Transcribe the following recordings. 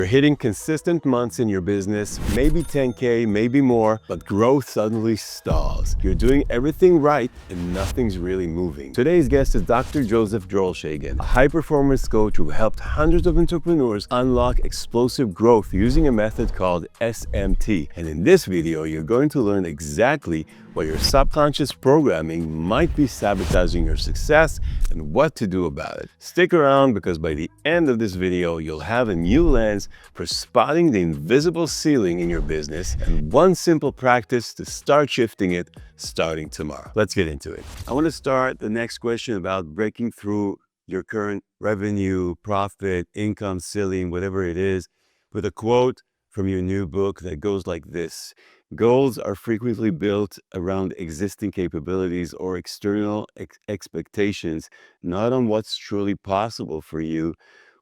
You're hitting consistent months in your business, maybe 10K, maybe more, but growth suddenly stalls. You're doing everything right and nothing's really moving. Today's guest is Dr. Joseph Drolshagen, a high-performance coach who helped hundreds of entrepreneurs unlock explosive growth using a method called SMT. And in this video, you're going to learn exactly what your subconscious programming might be sabotaging your success and what to do about it. Stick around because by the end of this video, you'll have a new lens for spotting the invisible ceiling in your business and one simple practice to start shifting it starting tomorrow. Let's get into it. I want to start the next question about breaking through your current revenue, profit, income ceiling, whatever it is, with a quote from your new book that goes like this. Goals are frequently built around existing capabilities or external expectations, not on what's truly possible for you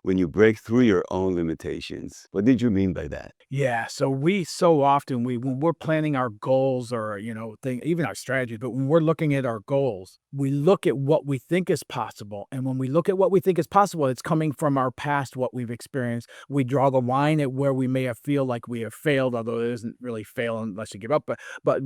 when you break through your own limitations. What did you mean by that? Yeah, so we so often when we're planning our goals or even our strategies, but when we're looking at our goals, we look at what we think is possible. And when we look at what we think is possible, it's coming from our past, what we've experienced. We draw the line at where we may have feel like we have failed, although it isn't really fail unless you give up, but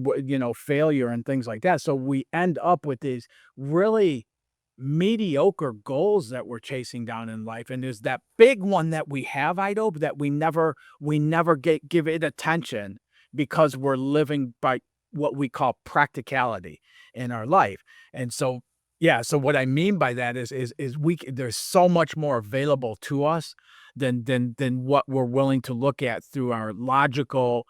failure and things like that. So we end up with these really mediocre goals that we're chasing down in life, and there's that big one that we have, Ido, that we never give it attention because we're living by what we call practicality in our life. And so yeah, so what I mean by that is there's so much more available to us than what we're willing to look at through our logical,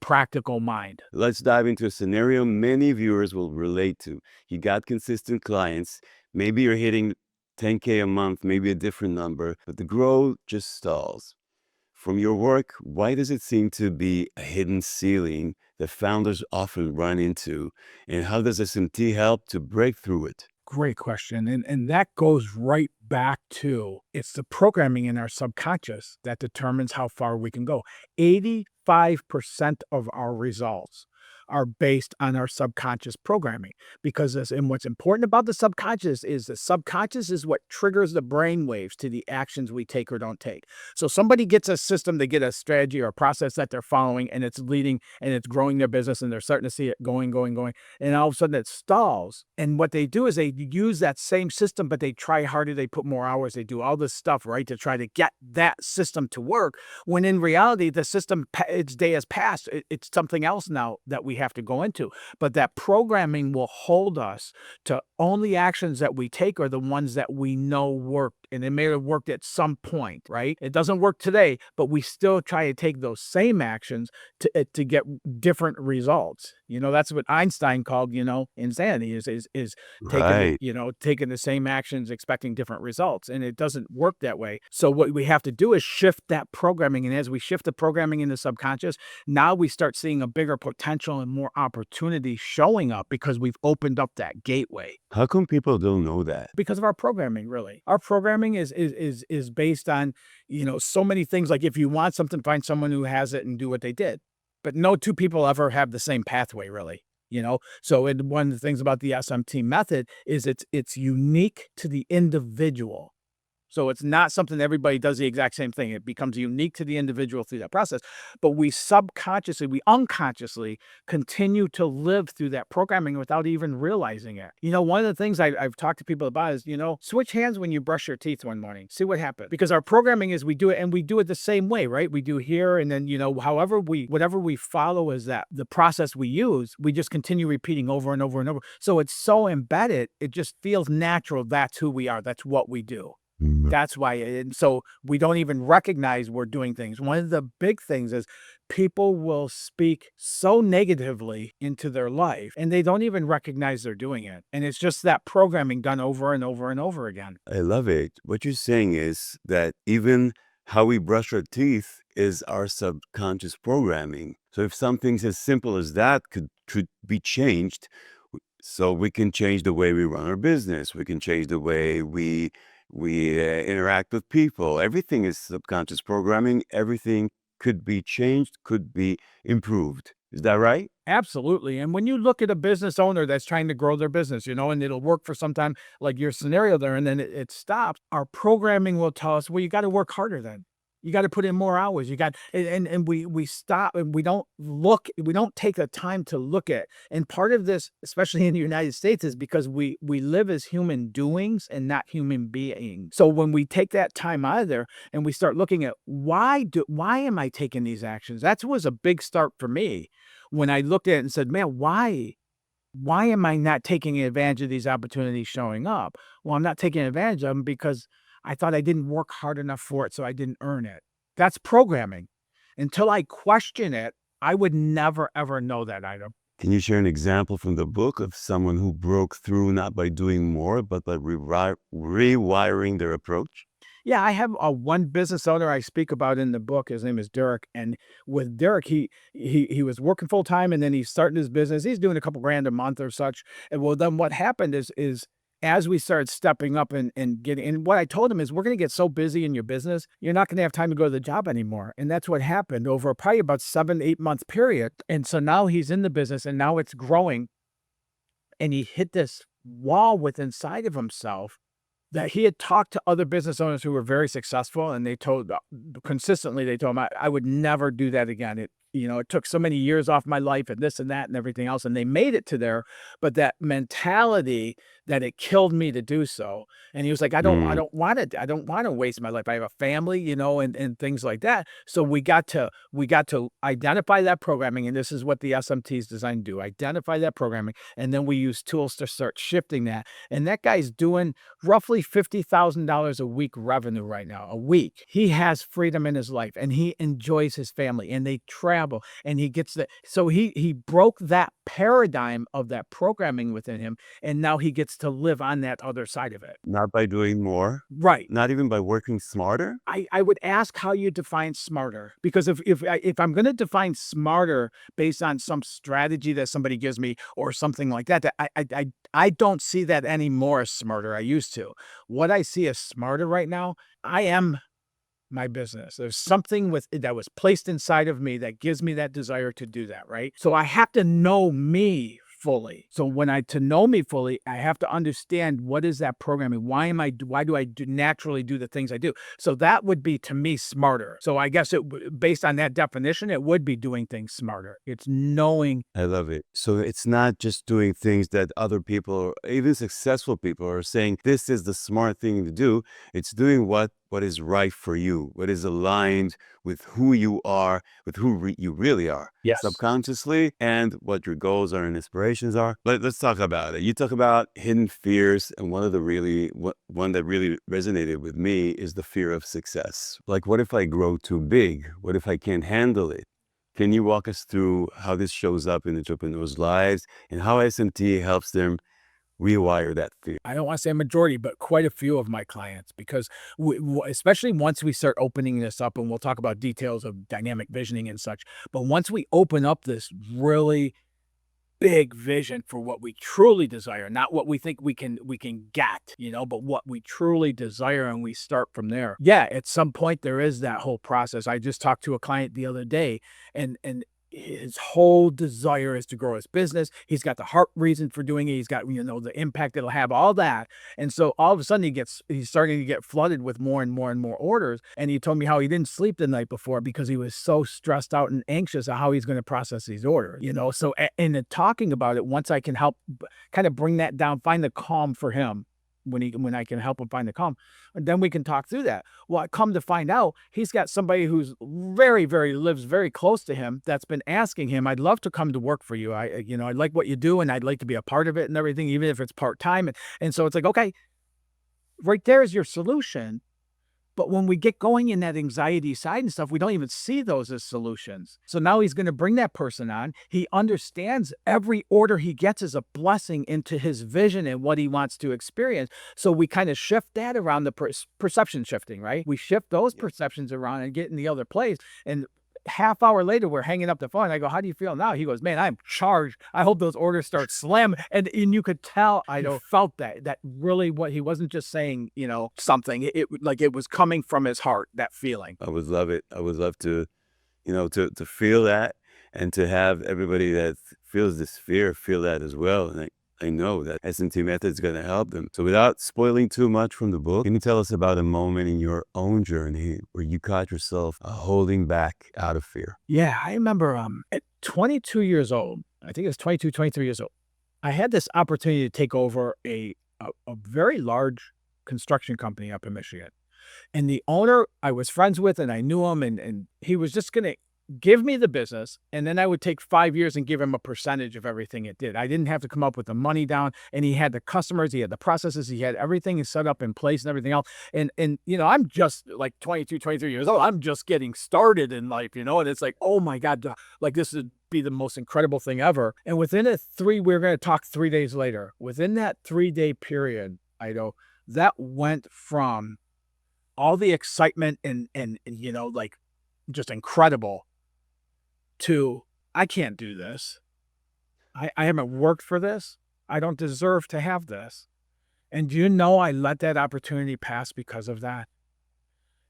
practical mind. Let's dive into a scenario many viewers will relate to. You got consistent clients. Maybe you're hitting 10K a month, maybe a different number, but the growth just stalls. From your work, why does it seem to be a hidden ceiling that founders often run into? And how does SMT help to break through it? Great question. And that goes right back to it's the programming in our subconscious that determines how far we can go. 85% of our results are based on our subconscious programming and what's important about the subconscious is what triggers the brain waves to the actions we take or don't take. So somebody gets a system, they get a strategy or a process that they're following, and it's leading and it's growing their business, and they're starting to see it going, and all of a sudden it stalls. And what they do is they use that same system, but they try harder, they put more hours, they do all this stuff, right, to try to get that system to work, when in reality, the system, its day has passed. It's something else now that we have to go into. But that programming will hold us to only actions that we take are the ones that we know work. And it may have worked at some point, right? It doesn't work today, but we still try to take those same actions to get different results. That's what Einstein called, insanity is taking, Right. taking the same actions, expecting different results. And it doesn't work that way. So what we have to do is shift that programming. And as we shift the programming in the subconscious, now we start seeing a bigger potential and more opportunity showing up because we've opened up that gateway. How come people don't know that? Because of our programming, really. Our programming is based on, so many things. Like if you want something, find someone who has it and do what they did. But no two people ever have the same pathway, really. So one of the things about the SMT method is it's unique to the individual. So it's not something everybody does the exact same thing. It becomes unique to the individual through that process. But we unconsciously continue to live through that programming without even realizing it. One of the things I've talked to people about is, switch hands when you brush your teeth one morning. See what happens. Because our programming is we do it, and we do it the same way, right? We do here, and then, whatever we follow is that the process we use, we just continue repeating over and over and over. So it's so embedded, it just feels natural. That's who we are. That's what we do. That's why. And so we don't even recognize we're doing things. One of the big things is people will speak so negatively into their life and they don't even recognize they're doing it. And it's just that programming done over and over and over again. I love it. What you're saying is that even how we brush our teeth is our subconscious programming. So if something as simple as that could be changed, so we can change the way we run our business, we can change the way we interact with people. Everything is subconscious programming. Everything could be changed, could be improved. Is that right? Absolutely. And when you look at a business owner that's trying to grow their business, and it'll work for some time, like your scenario there, and then it stops, our programming will tell us, well, you got to work harder then. You got to put in more hours. You got and we stop and we don't take the time to look at. And part of this, especially in the United States, is because we live as human doings and not human beings. So when we take that time out of there and we start looking at why am I taking these actions? That was a big start for me when I looked at it and said, man, why am I not taking advantage of these opportunities showing up? Well, I'm not taking advantage of them because I thought I didn't work hard enough for it, so I didn't earn it. That's programming. Until I question it, I would never, ever know that item. Can you share an example from the book of someone who broke through not by doing more, but by rewiring their approach? Yeah, I have one business owner I speak about in the book. His name is Derek, and with Derek, he was working full time, and then he's starting his business. He's doing a couple grand a month or such. And well, then what happened is as we started stepping up and getting, and what I told him is, we're going to get so busy in your business, you're not going to have time to go to the job anymore. And that's what happened over probably about 7-8 month period. And so now he's in the business, and now it's growing, and he hit this wall with inside of himself that he had talked to other business owners who were very successful, and they told consistently, they told him, I would never do that again. It took so many years off my life and this and that and everything else. And they made it to there, but that mentality that it killed me to do so. And he was like, I don't want it. I don't want to waste my life. I have a family, and things like that. So we got to identify that programming. And this is what the SMT is designed to do: identify that programming. And then we use tools to start shifting that. And that guy's doing roughly $50,000 a week revenue right now, a week. He has freedom in his life, and he enjoys his family, and they travel, and he gets that. So he broke that paradigm of that programming within him, and now he gets to live on that other side of it. Not by doing more, Right. not even by working smarter. I would ask how you define smarter, because if I'm going to define smarter based on some strategy that somebody gives me or something like that, I don't see that anymore as smarter. I used to. What I see as smarter right now, I am my business. There's something that was placed inside of me that gives me that desire to do that, right? So I have to know me fully. So to know me fully, I have to understand, what is that programming? Why do I naturally do the things I do? So that would be, to me, smarter. So I guess based on that definition, it would be doing things smarter. It's knowing. I love it. So it's not just doing things that other people, even successful people, are saying this is the smart thing to do. It's doing what is right for you, what is aligned with who you are, with who you really are, Yes. subconsciously, and what your goals are and inspirations are. Let's talk about it. You talk about hidden fears, and one that really resonated with me is the fear of success. Like, what if I grow too big? What if I can't handle it? Can you walk us through how this shows up in entrepreneurs' lives and how SMT helps them rewire that fear? I don't want to say a majority, but quite a few of my clients, because especially once we start opening this up, and we'll talk about details of dynamic visioning and such, but once we open up this really big vision for what we truly desire, not what we think we can get, but what we truly desire, and we start from there. Yeah, at some point there is that whole process. I just talked to a client the other day, and his whole desire is to grow his business. He's got the heart reason for doing it. He's got, the impact it'll have, all that. And so all of a sudden he's starting to get flooded with more and more and more orders. And he told me how he didn't sleep the night before because he was so stressed out and anxious of how he's going to process these orders, So in talking about it, once I can help kind of bring that down, find the calm for him, when I can help him find the calm, and then we can talk through that. Well, I come to find out, he's got somebody who's lives very close to him, that's been asking him, I'd love to come to work for you. I like what you do, and I'd like to be a part of it and everything, even if it's part-time. And so it's like, okay, right there is your solution. But when we get going in that anxiety side and stuff, we don't even see those as solutions. So now he's going to bring that person on. He understands every order he gets is a blessing into his vision and what he wants to experience. So we kind of shift that around, the perception shifting, right? We shift those perceptions around and get in the other place. And half hour later, we're hanging up the phone. I go, how do you feel now? He goes, man, I'm charged. I hope those orders start slamming. And you could tell, I felt that really, what he wasn't just saying, something. It was coming from his heart, that feeling. I would love it. I would love to, to feel that, and to have everybody that feels this fear feel that as well. And I know that SMT Method is going to help them. So without spoiling too much from the book, can you tell us about a moment in your own journey where you caught yourself holding back out of fear? Yeah, I remember at 22 years old, I think it was 22, 23 years old, I had this opportunity to take over a very large construction company up in Michigan. And the owner I was friends with, and I knew him, and he was just gonna give me the business, and then I would take 5 years and give him a percentage of everything it did. I didn't have to come up with the money down, and he had the customers, he had the processes, he had everything set up in place and everything else. And I'm just like 22, 23 years old. I'm just getting started in life, and it's like, oh my God, like this would be the most incredible thing ever. And within we were gonna talk 3 days later. Within that 3-day period, Ido, that went from all the excitement and like just incredible to I can't do this. I haven't worked for this. I don't deserve to have this. And I let that opportunity pass because of that.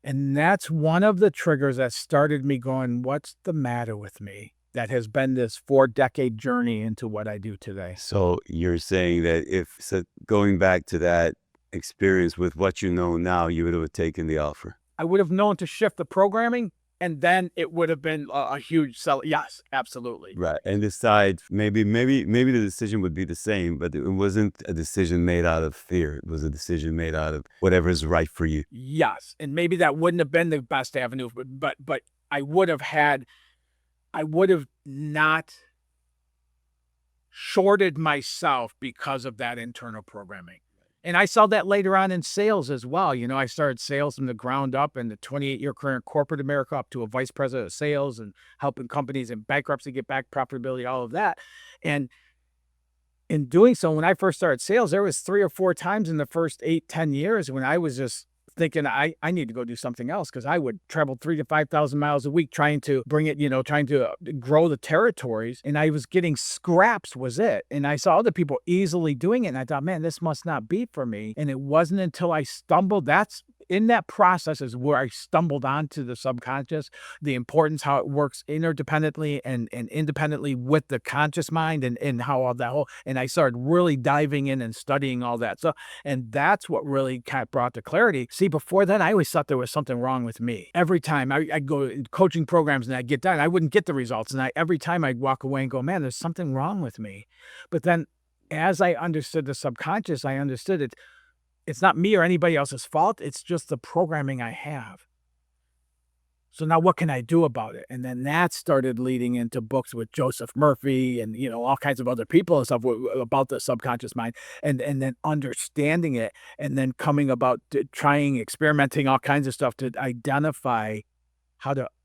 And that's one of the triggers that started me going, what's the matter with me? That has been this 4-decade journey into what I do today. So you're saying that going back to that experience with what you know now, you would have taken the offer. I would have known to shift the programming, and then it would have been a huge sell. Yes, absolutely. Right. And decide maybe the decision would be the same, but it wasn't a decision made out of fear. It was a decision made out of whatever is right for you. Yes. And maybe that wouldn't have been the best avenue, but I would have not shorted myself because of that internal programming. And I saw that later on in sales as well. I started sales from the ground up in the 28-year career in corporate America up to a vice president of sales and helping companies in bankruptcy get back profitability, all of that. And in doing so, when I first started sales, there was 3 or 4 times in the first 8, 10 years when I was just thinking I need to go do something else, because I would travel 3,000 to 5,000 miles a week trying to bring it, trying to grow the territories. And I was getting scraps was it. And I saw other people easily doing it. And I thought, man, this must not be for me. And it wasn't until I stumbled. That's in that process is where I stumbled onto the subconscious, the importance, how it works interdependently and independently with the conscious mind and how all that whole, and I started really diving in and studying all that. So, and that's what really kind of brought the clarity. See, before then, I always thought there was something wrong with me. Every time I'd go in coaching programs and I'd get done, I wouldn't get the results. And every time I'd walk away and go, man, there's something wrong with me. But then as I understood the subconscious, I understood it. It's not me or anybody else's fault. It's just the programming I have. So now what can I do about it? And then that started leading into books with Joseph Murphy and, all kinds of other people and stuff about the subconscious mind, and then understanding it, and then coming about trying, experimenting, all kinds of stuff to identify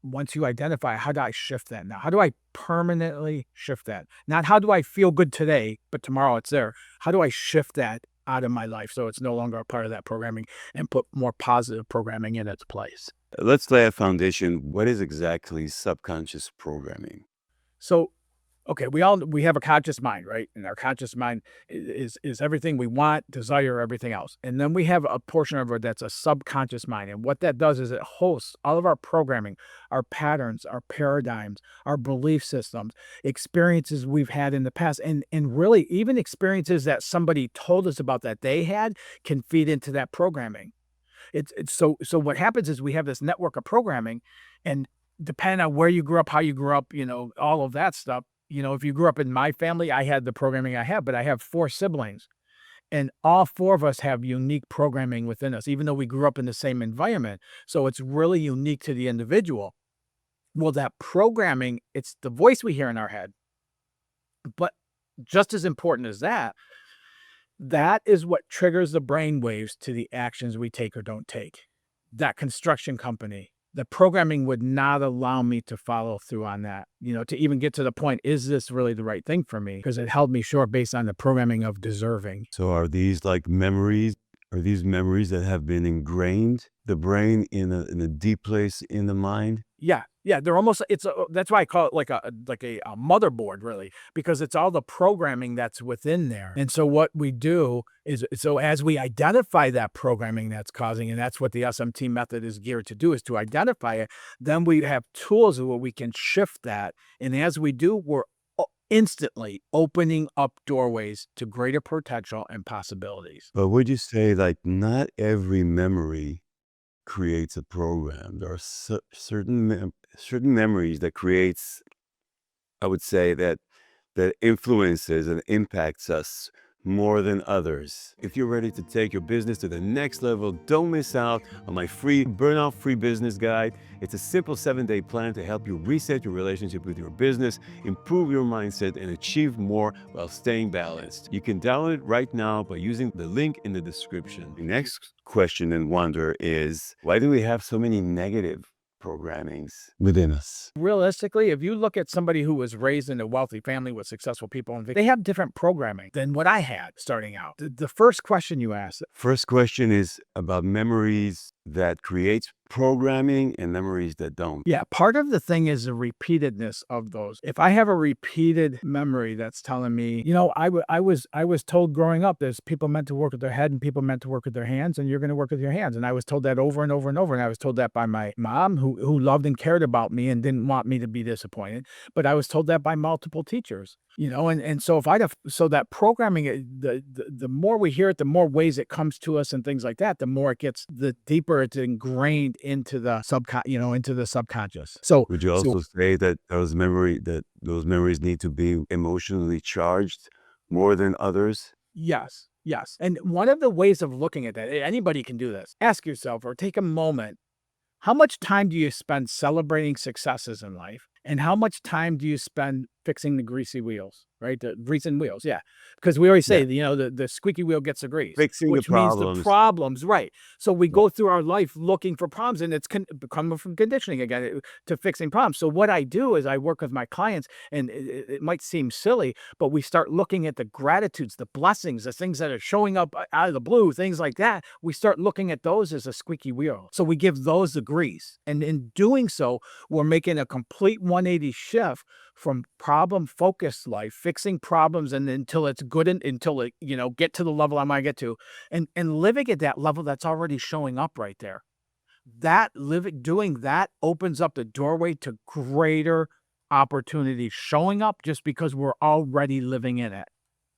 once you identify, how do I shift that now? How do I permanently shift that? Not how do I feel good today, but tomorrow it's there. How do I shift that out of my life so it's no longer a part of that programming and put more positive programming in its place? Let's lay a foundation. What is exactly subconscious programming? So, okay, we have a conscious mind, right? And our conscious mind is everything we want, desire, everything else. And then we have a portion of it that's a subconscious mind. And what that does is it hosts all of our programming, our patterns, our paradigms, our belief systems, experiences we've had in the past, and really even experiences that somebody told us about that they had can feed into that programming. It's so what happens is we have this network of programming, and depending on where you grew up, how you grew up, all of that stuff. If you grew up in my family, I had the programming I have, but I have 4 siblings, and all 4 of us have unique programming within us, even though we grew up in the same environment. So it's really unique to the individual. Well, that programming, it's the voice we hear in our head. But just as important as that is what triggers the brain waves to the actions we take or don't take. That construction company, the programming would not allow me to follow through on that, to even get to the point, is this really the right thing for me? Because it held me short based on the programming of deserving. So are these like memories? Are these memories that have been ingrained, the brain in a deep place in the mind? Yeah. They're almost, that's why I call it like a motherboard, really, because it's all the programming that's within there. And so what we do is, so as we identify that programming that's causing, and that's what the SMT method is geared to do, is to identify it, then we have tools where we can shift that. And as we do, we're instantly opening up doorways to greater potential and possibilities. But would you say, like, not every memory creates a program? There are certain memories that creates, I would say, that influences and impacts us more than others. If you're ready to take your business to the next level, don't miss out on my free Burnout Free Business Guide. It's a simple 7-day plan to help you reset your relationship with your business, improve your mindset, and achieve more while staying balanced. You can download it right now by using the link in the description. The next question and wonder is, why do we have so many negative programmings within us? Realistically, if you look at somebody who was raised in a wealthy family with successful people, and they have different programming than what I had starting out. The first question you asked, First question is about memories that creates programming and memories that don't. yeah, part of the thing is the repeatedness of those. If I have a repeated memory that's telling me, I was told growing up, there's people meant to work with their head and people meant to work with their hands, and you're going to work with your hands. And I was told that over and over and over. And I was told that by my mom, who loved and cared about me and didn't want me to be disappointed. But I was told that by multiple teachers. And so so that programming, the more we hear it, the more ways it comes to us and things like that, the more it gets, the deeper it's ingrained into the subconscious. So Would you also say that those memories need to be emotionally charged more than others? yes, yes. And one of the ways of looking at that, anybody can do this. Ask yourself or take a moment. How much time do you spend celebrating successes in life? And how much time do you spend fixing the greasy wheels, right? The greasing wheels, yeah. Because we always say, Yeah. The squeaky wheel gets the grease, Fixing the which means the problems. problems, right? So we Yeah. go through our life looking for problems, and it's coming from conditioning again to fixing problems. So what I do is I work with my clients, and it might seem silly, but we start looking at the gratitudes, the blessings, the things that are showing up out of the blue, things like that. We start looking at those as a squeaky wheel. So we give those the grease. And in doing so, we're making a complete 180 shift from problem focused life, fixing problems and until it's good and until it, get to the level I might get to, and living at that level that's already showing up right there. Doing that opens up the doorway to greater opportunity showing up just because we're already living in it.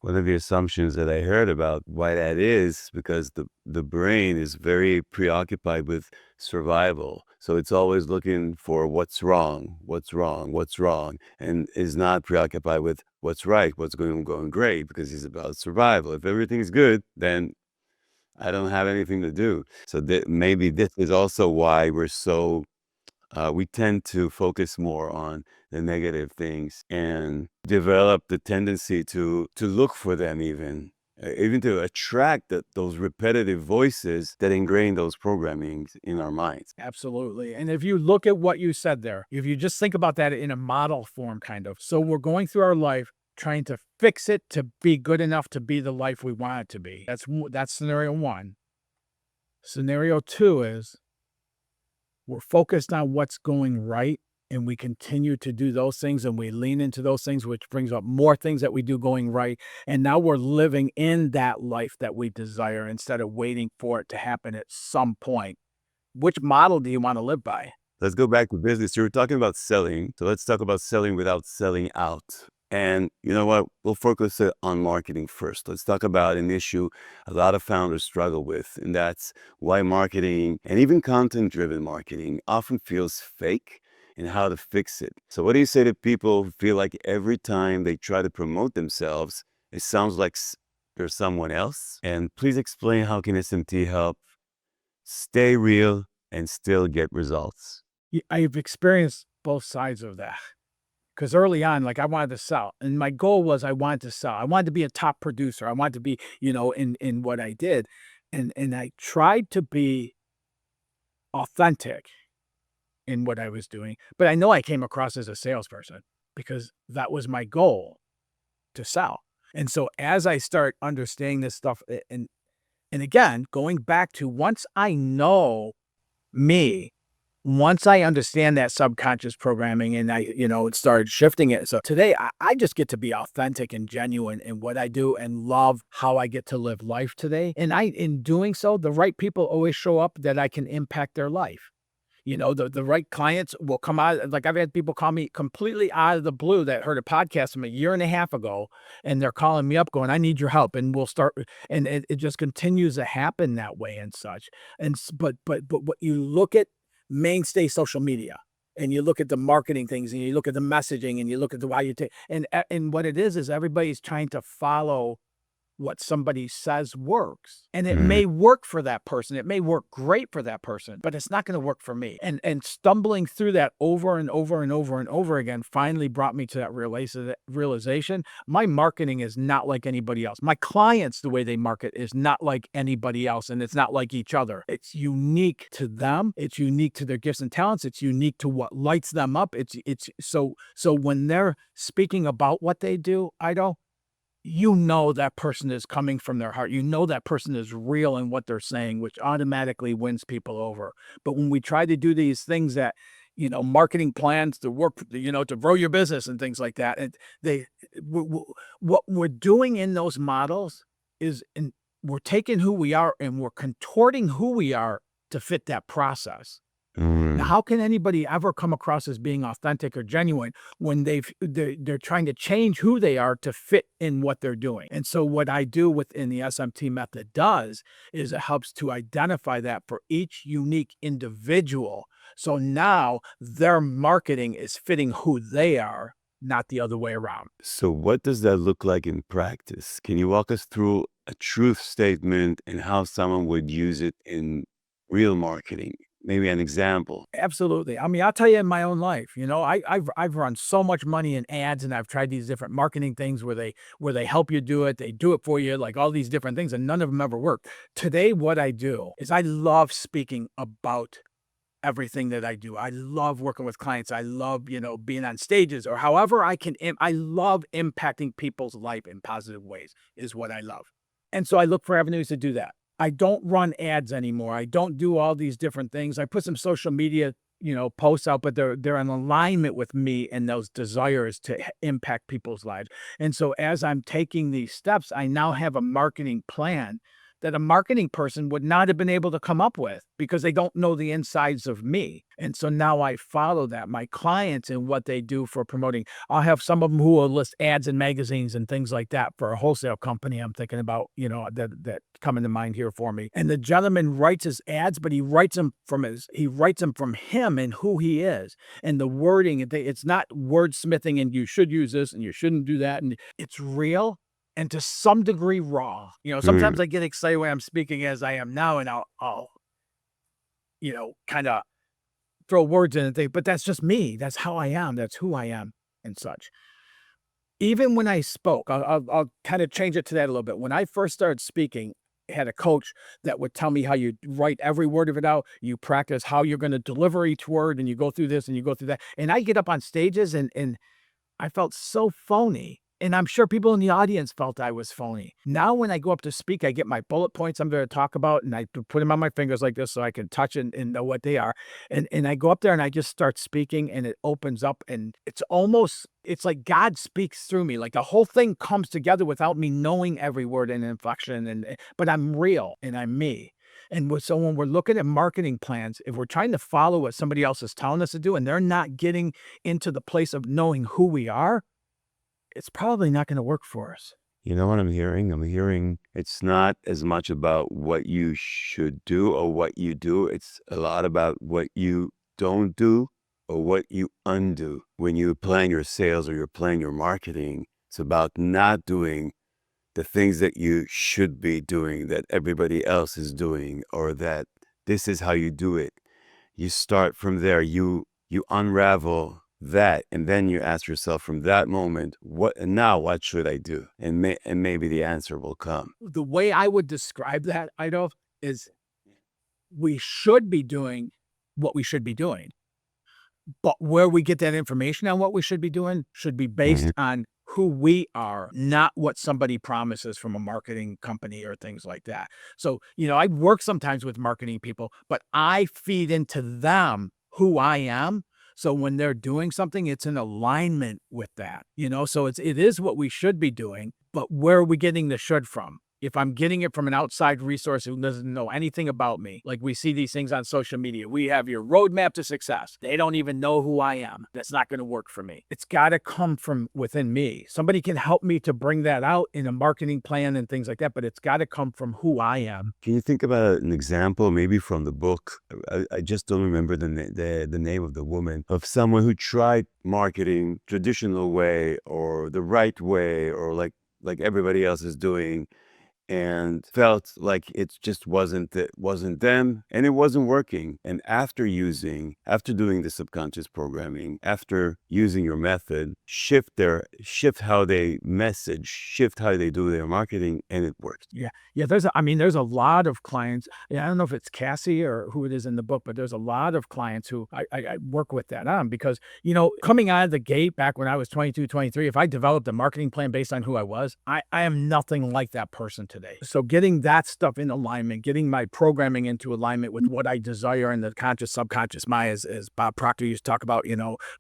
One of the assumptions that I heard about why that is because the brain is very preoccupied with survival. So it's always looking for what's wrong, what's wrong, what's wrong, and is not preoccupied with what's right, what's going great, because it's about survival. If everything's good, then I don't have anything to do. So maybe this is also why we tend to focus more on the negative things and develop the tendency to look for them, even to attract those repetitive voices that ingrain those programmings in our minds. Absolutely. And if you look at what you said there, if you just think about that in a model form, kind of. So we're going through our life trying to fix it to be good enough to be the life we want it to be. That's scenario one. Scenario two is we're focused on what's going right and we continue to do those things and we lean into those things, which brings up more things that we do going right. And now we're living in that life that we desire instead of waiting for it to happen at some point. Which model do you want to live by? Let's go back to business. You were talking about selling. So let's talk about selling without selling out. And you know what? We'll focus on marketing first. Let's talk about an issue a lot of founders struggle with, and that's why marketing and even content-driven marketing often feels fake and how to fix it. So what do you say to people who feel like every time they try to promote themselves, it sounds like they're someone else? And please explain how can SMT help stay real and still get results? I've experienced both sides of that. Because early on, like I wanted to sell, and my goal was I wanted to sell. I wanted to be a top producer. I wanted to be, in what I did, and I tried to be authentic in what I was doing. But I know I came across as a salesperson because that was my goal, to sell. And so as I start understanding this stuff, and again, going back to once I know me, once I understand that subconscious programming and I, started shifting it. So today I just get to be authentic and genuine in what I do and love how I get to live life today. And in doing so, the right people always show up that I can impact their life. The right clients will come out. Like I've had people call me completely out of the blue that heard a podcast from a year and a half ago, and they're calling me up going, I need your help. And we'll start, and it just continues to happen that way and such. But what you look at mainstay social media, and you look at the marketing things, and you look at the messaging, and you look at the why you take, and what it is everybody's trying to follow what somebody says works. And it Mhm. may work for that person. It may work great for that person, but it's not going to work for me. And stumbling through that over and over and over and over again finally brought me to that realization. My marketing is not like anybody else. My clients, the way they market is not like anybody else, and it's not like each other. It's unique to them. It's unique to their gifts and talents. It's unique to what lights them up. It's so when they're speaking about what they do, that person is coming from their heart. That person is real in what they're saying, which automatically wins people over. But when we try to do these things that, marketing plans to work, to grow your business and things like that, and what we're doing in those models is we're taking who we are and we're contorting who we are to fit that process. Now, Mm. how can anybody ever come across as being authentic or genuine when they're trying to change who they are to fit in what they're doing? And so what I do within the SMT method does is it helps to identify that for each unique individual. So now their marketing is fitting who they are, not the other way around. So what does that look like in practice? Can you walk us through a truth statement and how someone would use it in real marketing? Maybe an example. Absolutely. I mean, I'll tell you in my own life, I've run so much money in ads, and I've tried these different marketing things where they help you do it, they do it for you, like all these different things, and none of them ever work. Today, what I do is I love speaking about everything that I do. I love working with clients. I love, being on stages or however I can. I love impacting people's life in positive ways is what I love. And so I look for avenues to do that. I don't run ads anymore. I don't do all these different things. I put some social media, posts out, but they're in alignment with me and those desires to impact people's lives. And so as I'm taking these steps, I now have a marketing plan that a marketing person would not have been able to come up with because they don't know the insides of me. And so now I follow that. My clients and what they do for promoting, I'll have some of them who will list ads in magazines and things like that for a wholesale company I'm thinking about, that come into mind here for me. And the gentleman writes his ads, but he writes them from him and who he is. And the wording, it's not wordsmithing and you should use this and you shouldn't do that. And it's real and to some degree raw. Mm. Sometimes I get excited when I'm speaking as I am now, and I'll kind of throw words in and think, but that's just me. That's how I am. That's who I am and such. Even when I spoke, I'll kind of change it to that a little bit. When I first started speaking, I had a coach that would tell me how you write every word of it out. You practice how you're going to deliver each word, and you go through this and you go through that. And I get up on stages and I felt so phony. And I'm sure people in the audience felt I was phony. Now, when I go up to speak, I get my bullet points I'm going to talk about, and I put them on my fingers like this so I can touch and know what they are. And I go up there and I just start speaking, and it opens up, and it's like God speaks through me. Like the whole thing comes together without me knowing every word and inflection. But I'm real and I'm me. So when we're looking at marketing plans, if we're trying to follow what somebody else is telling us to do, and they're not getting into the place of knowing who we are, it's probably not gonna work for us. You know what I'm hearing? I'm hearing it's not as much about what you should do or what you do. It's a lot about what you don't do or what you undo. When you plan your sales or you're planning your marketing, it's about not doing the things that you should be doing, that everybody else is doing, or that this is how you do it. You start from there. You unravel that, and then you ask yourself from that moment, what should I do? And maybe the answer will come. The way I would describe that, Ido, is we should be doing what we should be doing, but where we get that information on what we should be doing should be based Mhm. on who we are, not what somebody promises from a marketing company or things like that. So, I work sometimes with marketing people, but I feed into them who I am. So when they're doing something, it's in alignment with that, so it is what we should be doing, but where are we getting the should from? If I'm getting it from an outside resource who doesn't know anything about me, like we see these things on social media, we have your roadmap to success. They don't even know who I am. That's not going to work for me. It's got to come from within me. Somebody can help me to bring that out in a marketing plan and things like that, but it's got to come from who I am. Can you think about an example, maybe from the book? I just don't remember the name of the woman, of someone who tried marketing traditional way or the right way, or like everybody else is doing, and felt like it just wasn't them, and it wasn't working. And after doing the subconscious programming, after using your method, shift how they message, shift how they do their marketing, and it works. Yeah, there's a lot of clients. Yeah, I don't know if it's Cassie or who it is in the book, but there's a lot of clients who I work with that on, because, coming out of the gate back when I was 22, 23, if I developed a marketing plan based on who I was, I am nothing like that person today. So getting that stuff in alignment, getting my programming into alignment with what I desire in the conscious, subconscious mind, as Bob Proctor used to talk about,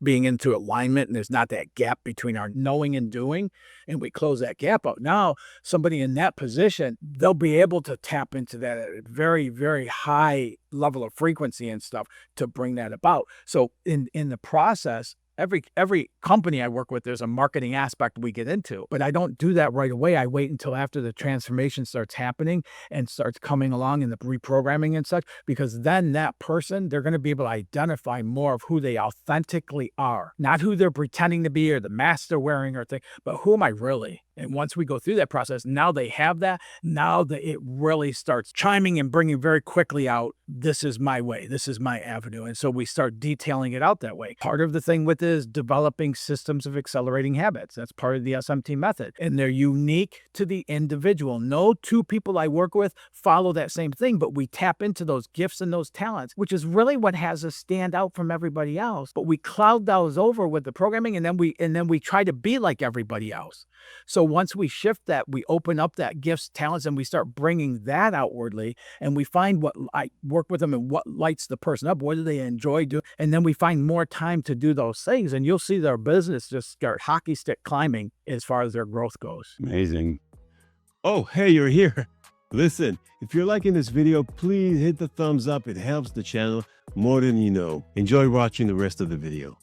being into alignment, and there's not that gap between our knowing and doing, and we close that gap out. Now, somebody in that position, they'll be able to tap into that at a very, very high level of frequency and stuff to bring that about. So in the process, every company I work with, there's a marketing aspect we get into, but I don't do that right away. I wait until after the transformation starts happening and starts coming along in the reprogramming and such, because then that person, they're going to be able to identify more of who they authentically are, not who they're pretending to be or the mask they're wearing or thing, but who am I really? And once we go through that process, now they have that. Now that it really starts chiming and bringing very quickly out, this is my way, this is my avenue. And so we start detailing it out that way. Part of the thing with is developing systems of accelerating habits. That's part of the SMT method. And they're unique to the individual. No two people I work with follow that same thing, but we tap into those gifts and those talents, which is really what has us stand out from everybody else. But we cloud those over with the programming, and then we try to be like everybody else. So once we shift that, we open up that gifts, talents, and we start bringing that outwardly, and we find what I work with them and what lights the person up, what do they enjoy doing, and then we find more time to do those things, and you'll see their business just start hockey stick climbing as far as their growth goes. Amazing. Oh, hey, you're here. Listen, if you're liking this video, please hit the thumbs up. It helps the channel more than you know. Enjoy watching the rest of the video.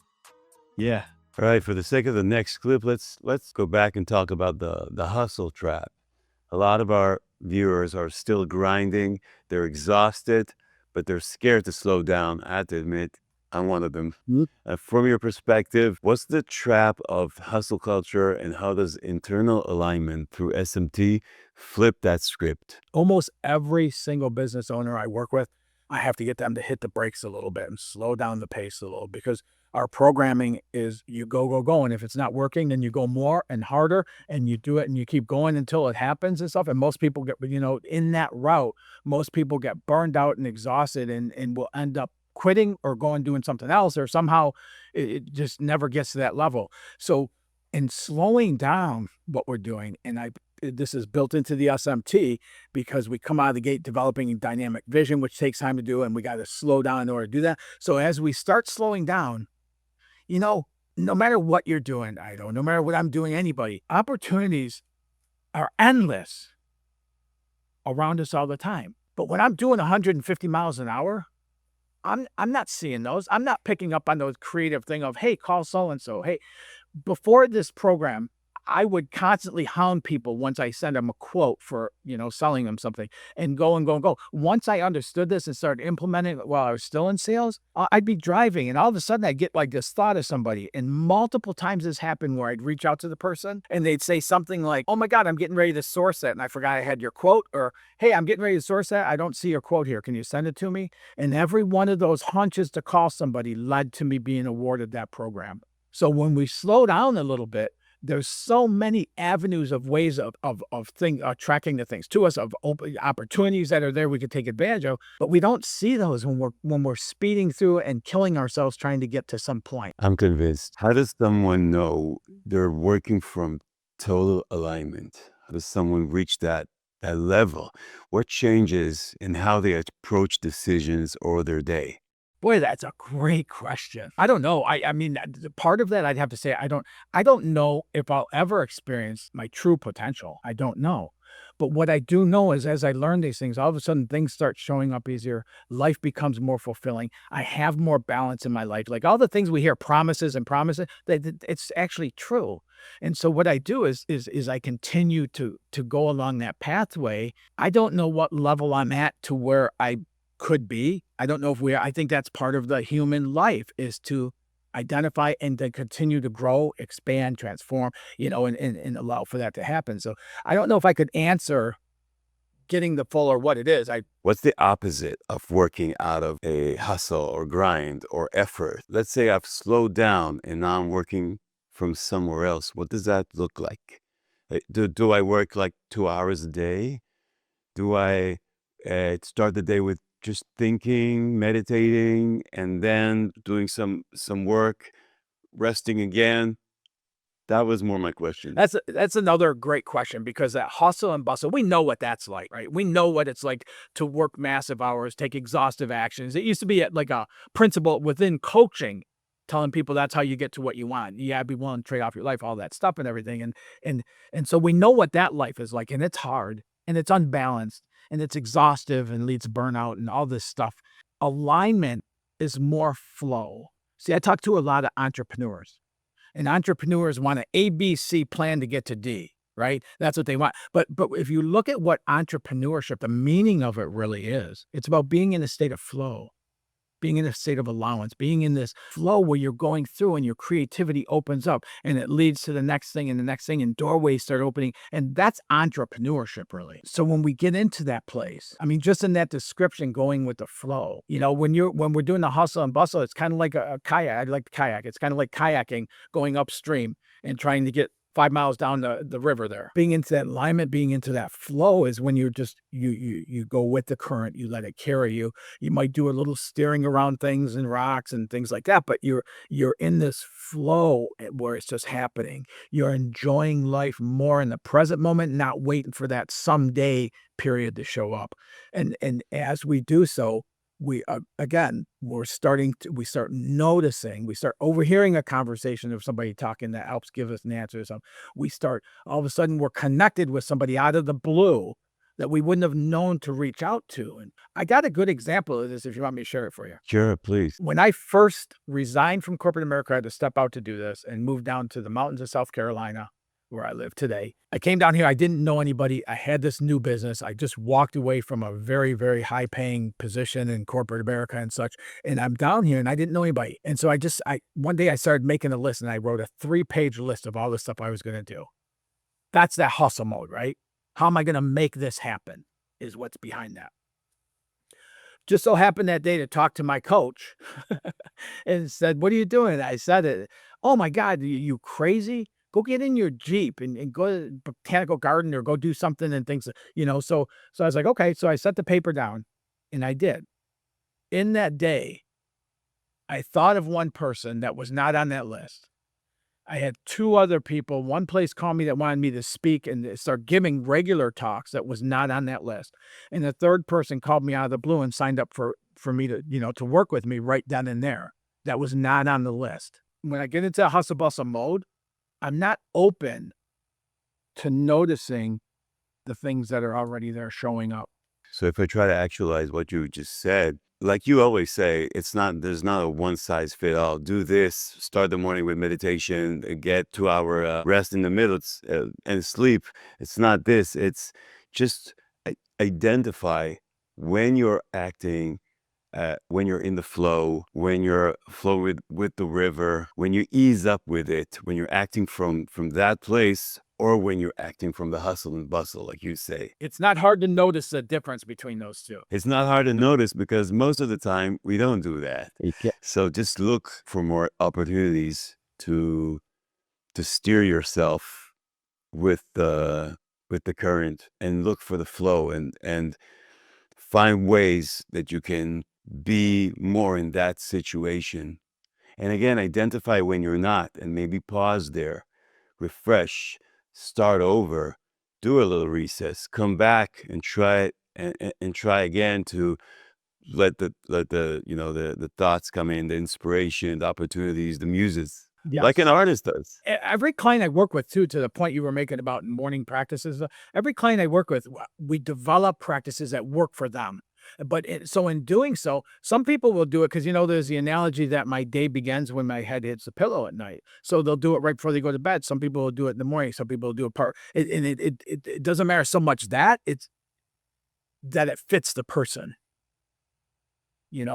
Yeah. All right, for the sake of the next clip, let's go back and talk about the hustle trap. A lot of our viewers are still grinding. They're exhausted, but they're scared to slow down. I have to admit, I'm one of them. From your perspective, what's the trap of hustle culture, and how does internal alignment through SMT flip that script? Almost every single business owner I work with, I have to get them to hit the brakes a little bit and slow down the pace a little, because our programming is you go, go, go. And if it's not working, then you go more and harder, and you do it and you keep going until it happens and stuff. And most people get, in that route, most people get burned out and exhausted, and will end up quitting or going doing something else, or somehow it just never gets to that level. So in slowing down what we're doing, and this is built into the SMT, because we come out of the gate developing dynamic vision, which takes time to do, and we got to slow down in order to do that. So as we start slowing down, no matter what you're doing, no matter what I'm doing, anybody, opportunities are endless around us all the time. But when I'm doing 150 miles an hour, I'm not seeing those. I'm not picking up on those creative thing of, hey, call so-and-so. Hey, before this program, I would constantly hound people once I send them a quote for, selling them something, and go and go and go. Once I understood this and started implementing it while I was still in sales, I'd be driving, and all of a sudden I'd get like this thought of somebody. And multiple times this happened where I'd reach out to the person and they'd say something like, oh my God, I'm getting ready to source that, and I forgot I had your quote, or hey, I'm getting ready to source that, I don't see your quote here, can you send it to me? And every one of those hunches to call somebody led to me being awarded that program. So when we slow down a little bit, there's so many avenues of ways of tracking the things to us, of open opportunities that are there we could take advantage of, but we don't see those when we're speeding through and killing ourselves trying to get to some point. I'm convinced. How does someone know they're working from total alignment? How does someone reach that level? What changes in how they approach decisions or their day? Boy, that's a great question. I don't know. I mean, part of that, I'd have to say, I don't know if I'll ever experience my true potential. I don't know. But what I do know is as I learn these things, all of a sudden things start showing up easier. Life becomes more fulfilling. I have more balance in my life. Like all the things we hear, promises and promises, it's actually true. And so what I do is I continue to go along that pathway. I don't know what level I'm at to where I could be. I don't know if we are. I think that's part of the human life is to identify and then continue to grow, expand, transform, and allow for that to happen. So I don't know if I could answer getting the full or what it is. What's the opposite of working out of a hustle or grind or effort? Let's say I've slowed down and now I'm working from somewhere else. What does that look like? Do I work like 2 hours a day? Do I start the day with just thinking, meditating, and then doing some work, resting again? That was more my question. That's another great question because that hustle and bustle, we know what that's like, right? We know what it's like to work massive hours, take exhaustive actions. It used to be like a principle within coaching, telling people that's how you get to what you want. You gotta be willing to trade off your life, all that stuff and everything. And so we know what that life is like, and it's hard and it's unbalanced and it's exhaustive and leads to burnout and all this stuff. Alignment is more flow. See, I talk to a lot of entrepreneurs. And entrepreneurs want an ABC plan to get to D, right? That's what they want. But if you look at what entrepreneurship, the meaning of it really is, it's about being in a state of flow, being in a state of allowance, being in this flow where you're going through and your creativity opens up and it leads to the next thing and the next thing and doorways start opening. And that's entrepreneurship really. So when we get into that place, I mean, just in that description, going with the flow, when we're doing the hustle and bustle, it's kind of like a kayak. I like kayak. It's kind of like kayaking going upstream and trying to get 5 miles down the river there. Being into that alignment, being into that flow is when you're just, you go with the current, you let it carry you. You might do a little steering around things and rocks and things like that, but you're in this flow where it's just happening. You're enjoying life more in the present moment, not waiting for that someday period to show up. And as we do so, we start noticing, we start overhearing a conversation of somebody talking that helps give us an answer. So we start, all of a sudden we're connected with somebody out of the blue that we wouldn't have known to reach out to. And I got a good example of this if you want me to share it for you. Sure, please. When I first resigned from corporate America, I had to step out to do this and move down to the mountains of South Carolina, where I live today. I came down here. I didn't know anybody. I had this new business. I just walked away from a very, very high paying position in corporate America and such. And I'm down here and I didn't know anybody. And so one day I started making a list and I wrote a 3-page list of all the stuff I was going to do. That's that hustle mode, right? How am I going to make this happen is what's behind that. Just so happened that day to talk to my coach and said, "What are you doing?" I said, "Oh my God, you crazy? Go get in your Jeep and go to the botanical garden or go do something," and things, So I was like, okay. So I set the paper down and I did. In that day, I thought of one person that was not on that list. I had 2 other people. One place called me that wanted me to speak and start giving regular talks that was not on that list. And the third person called me out of the blue and signed up for me to, to work with me right then and there. That was not on the list. When I get into a hustle bustle mode, I'm not open to noticing the things that are already there showing up. So if I try to actualize what you just said, like you always say, there's not a one size fit all. Do this, start the morning with meditation, get 2 hour rest in the middle and sleep. It's not this. It's just identify when you're acting, when you're in the flow, when you're flow with the river, when you ease up with it, when you're acting from that place, or when you're acting from the hustle and bustle, like you say. It's not hard to notice the difference between those two. It's not hard to notice because most of the time we don't do that. So just look for more opportunities to steer yourself with the current and look for the flow and find ways that you can be more in that situation. And again, identify when you're not and maybe pause there, refresh, start over, do a little recess, come back and try it and try again to let the thoughts come in, the inspiration, the opportunities, the muses. like an Yes. artist does. Every client I work with too, to the point you were making about morning practices, every client I work with, we develop practices that work for them. But so in doing so, some people will do it because, there's the analogy that my day begins when my head hits the pillow at night. So they'll do it right before they go to bed. Some people will do it in the morning. Some people will do it and it doesn't matter so much that it's that it fits the person.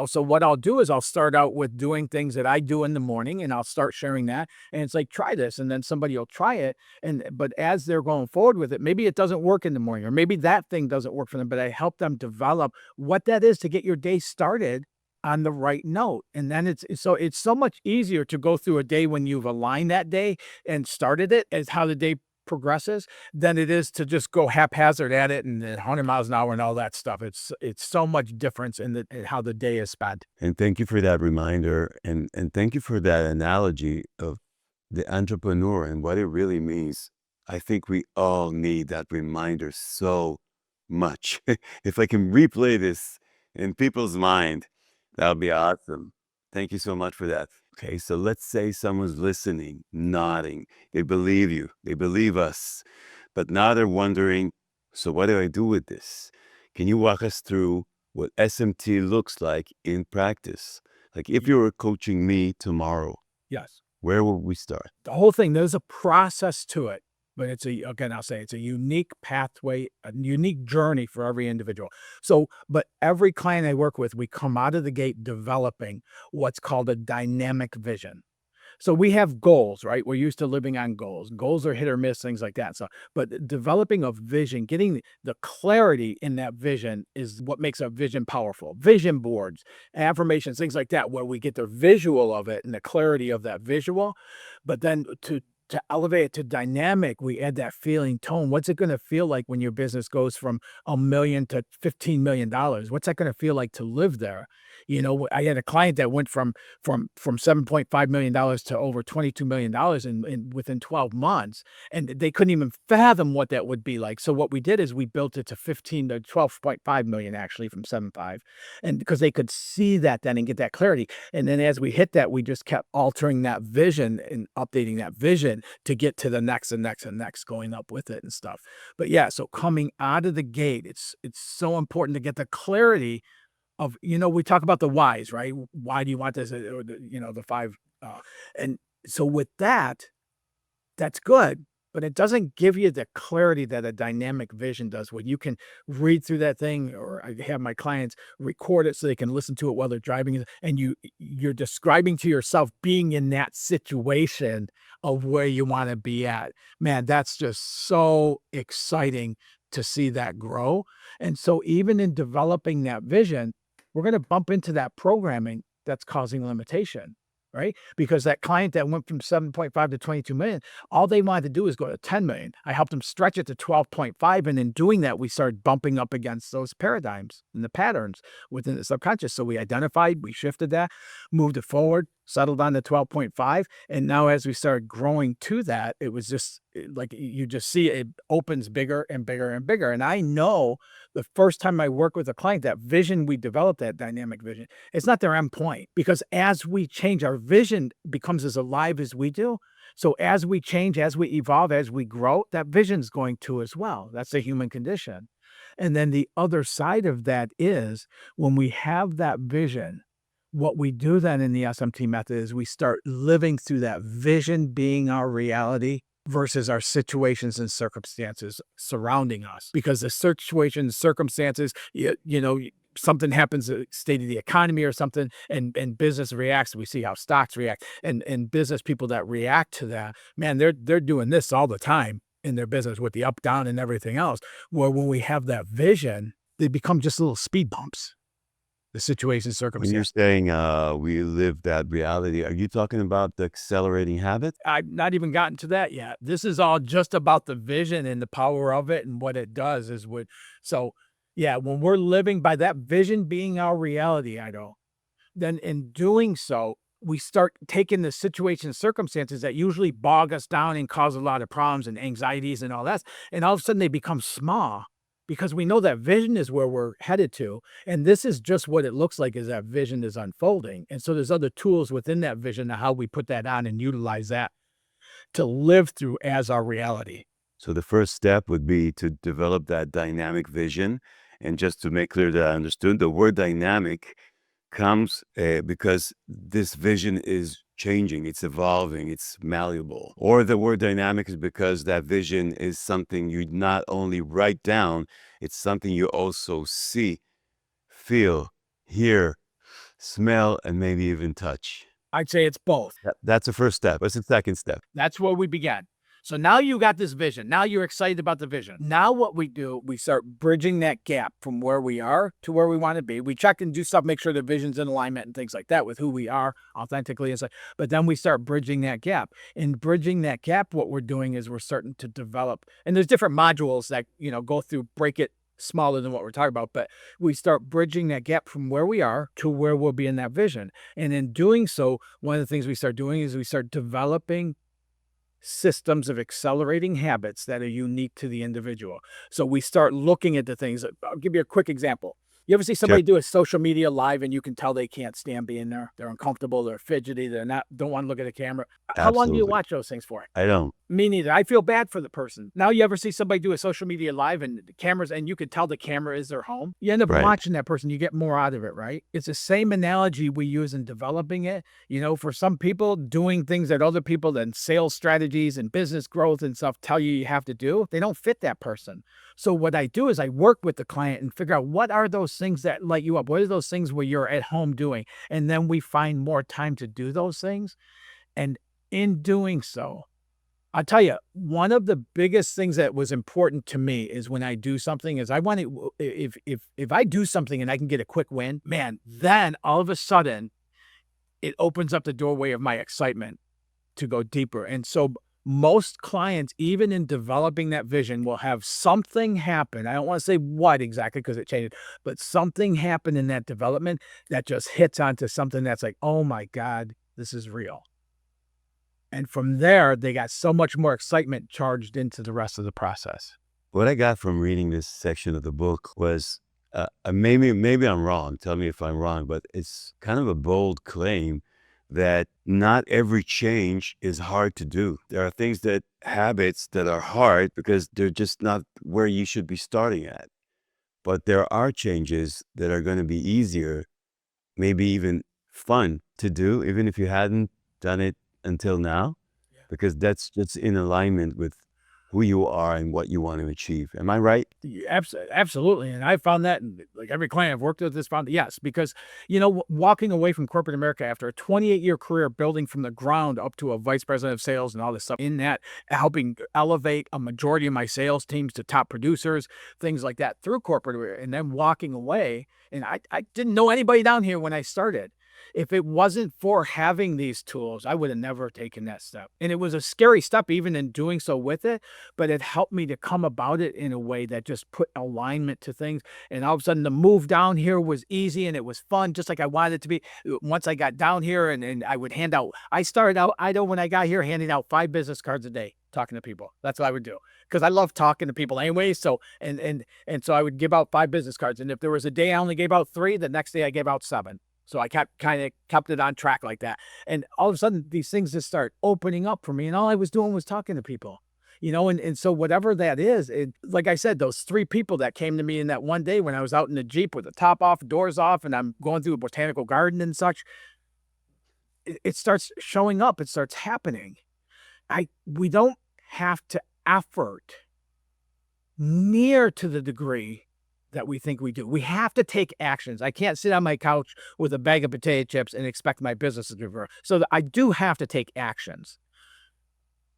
So what I'll do is I'll start out with doing things that I do in the morning, and I'll start sharing that. And it's like, try this. And then somebody will try it. But as they're going forward with it, maybe it doesn't work in the morning, or maybe that thing doesn't work for them, but I help them develop what that is to get your day started on the right note. And then it's so much easier to go through a day when you've aligned that day and started it as how the day progresses than it is to just go haphazard at it and 100 miles an hour and all that stuff. It's so much difference in how the day is spent. And thank you for that reminder. And thank you for that analogy of the entrepreneur and what it really means. I think we all need that reminder so much. If I can replay this in people's mind, that would be awesome. Thank you so much for that. Okay, so let's say someone's listening, nodding. They believe you, they believe us, but now they're wondering, so what do I do with this? Can you walk us through what SMT looks like in practice? Like if you were coaching me tomorrow, Yes. where would we start? The whole thing, there's a process to it, but again, I'll say it's a unique pathway, a unique journey for every individual. So, but every client I work with, we come out of the gate developing what's called a dynamic vision. So we have goals, right? We're used to living on goals. Goals are hit or miss, things like that. So, but developing a vision, getting the clarity in that vision is what makes a vision powerful. Vision boards, affirmations, things like that, where we get the visual of it and the clarity of that visual. But then to elevate it to dynamic, we add that feeling tone. What's it going to feel like when your business goes from $1 million to $15 million? What's that going to feel like to live there? I had a client that went from $7.5 million to over $22 million in within 12 months, and they couldn't even fathom what that would be like. So what we did is we built it to 15 to 12.5 million, actually, from 7.5, and because they could see that then and get that clarity. And then as we hit that, we just kept altering that vision and updating that vision to get to the next and next and next, going up with it and stuff. But yeah, so coming out of the gate, it's so important to get the clarity of, we talk about the whys, right? Why do you want this? Or the five. And so with that, that's good, but it doesn't give you the clarity that a dynamic vision does, where you can read through that thing, or I have my clients record it so they can listen to it while they're driving, and you're describing to yourself being in that situation of where you want to be at. Man, that's just so exciting to see that grow. And so even in developing that vision, we're going to bump into that programming that's causing limitation, right? Because that client that went from 7.5 to 22 million, all they wanted to do is go to 10 million. I helped them stretch it to 12.5. And in doing that, we started bumping up against those paradigms and the patterns within the subconscious. So we identified, we shifted that, moved it forward, settled on the 12.5. And now as we started growing to that, it was just like you just see it opens bigger and bigger and bigger. And I know the first time I work with a client, that vision we developed, that dynamic vision, it's not their end point, because as we change, our vision becomes as alive as we do. So as we change, as we evolve, as we grow, that vision's going to as well. That's the human condition. And then the other side of that is when we have that vision, what we do then in the SMT method is we start living through that vision being our reality versus our situations and circumstances surrounding us. Because the situations, circumstances, something happens, state of the economy or something, and business reacts. We see how stocks react, and business people that react to that, man, they're doing this all the time in their business with the up, down, and everything else. Where when we have that vision, they become just little speed bumps. The situation, When you're circumstance. saying we live that reality, are you talking about the accelerating habit? I've not even gotten to that yet. This is all just about the vision and the power of it and what it does is what. So yeah, when we're living by that vision being our reality, then in doing so, we start taking the situation, circumstances that usually bog us down and cause a lot of problems and anxieties and all that. And all of a sudden they become small. because we know that vision is where we're headed to. And this is just what it looks like as that vision is unfolding. And so there's other tools within that vision of how we put that on and utilize that to live through as our reality. So the first step would be to develop that dynamic vision. And just to make clear that I understood, the word dynamic comes because this vision is changing, it's evolving, it's malleable. Or the word dynamic is because that vision is something you not only write down, it's something you also see, feel, hear, smell, and maybe even touch. I'd say it's both. That's the first step. What's the second step? That's where we began. So now you got this vision. Now you're excited about the vision. Now what we do, we start bridging that gap from where we are to where we want to be. We check and do stuff, make sure the vision's in alignment and things like that with who we are authentically. But then we start bridging that gap. In bridging that gap, what we're doing is we're starting to develop, and there's different modules that, go through, break it smaller than what we're talking about, but we start bridging that gap from where we are to where we'll be in that vision. And in doing so, one of the things we start doing is we start developing systems of accelerating habits that are unique to the individual. So we start looking at the things. I'll give you a quick example. You ever see somebody do a social media live and you can tell they can't stand being there? They're uncomfortable, they're fidgety, don't want to look at the camera. How long do you watch those things for? I don't. Me neither. I feel bad for the person. Now you ever see somebody do a social media live and the cameras, and you can tell the camera is their home? You end up watching that person, you get more out of it, right? It's the same analogy we use in developing it. For some people, doing things that other people and sales strategies and business growth and stuff tell you have to do, they don't fit that person. So what I do is I work with the client and figure out what are those things that light you up? What are those things where you're at home doing? And then we find more time to do those things. And in doing so, I'll tell you, one of the biggest things that was important to me is when I do something is I want to, if I do something and I can get a quick win, man, then all of a sudden it opens up the doorway of my excitement to go deeper. And so most clients, even in developing that vision, will have something happen. I don't want to say what exactly because it changes, but something happen in that development that just hits onto something that's like, oh my God, this is real. And from there, they got so much more excitement charged into the rest of the process. What I got from reading this section of the book was, maybe I'm wrong, tell me if I'm wrong, but it's kind of a bold claim that not every change is hard to do. There are habits that are hard because they're just not where you should be starting at. But there are changes that are going to be easier, maybe even fun to do, even if you hadn't done it until now, because that's just in alignment with who you are and what you want to achieve. Am I right? Absolutely. And I found that, like every client I've worked with has found that, yes, because, walking away from corporate America after a 28-year career, building from the ground up to a vice president of sales and all this stuff, in that, helping elevate a majority of my sales teams to top producers, things like that through corporate, and then walking away. And I didn't know anybody down here when I started. If it wasn't for having these tools, I would have never taken that step. And it was a scary step even in doing so with it, but it helped me to come about it in a way that just put alignment to things. And all of a sudden the move down here was easy and it was fun, just like I wanted it to be. Once I got down here and I would I started out, when I got here, handing out 5 business cards a day, talking to people. That's what I would do because I love talking to people anyway. So, and so I would give out 5 business cards. And if there was a day I only gave out 3, the next day I gave out 7. So I kept it on track like that. And all of a sudden these things just start opening up for me. And all I was doing was talking to people, and so whatever that is, like I said, those 3 people that came to me in that one day when I was out in the Jeep with the top off, doors off, and I'm going through a botanical garden and such, it starts showing up. It starts happening. We don't have to effort near to the degree that we think we do. We have to take actions. I can't sit on my couch with a bag of potato chips and expect my business to grow. So I do have to take actions.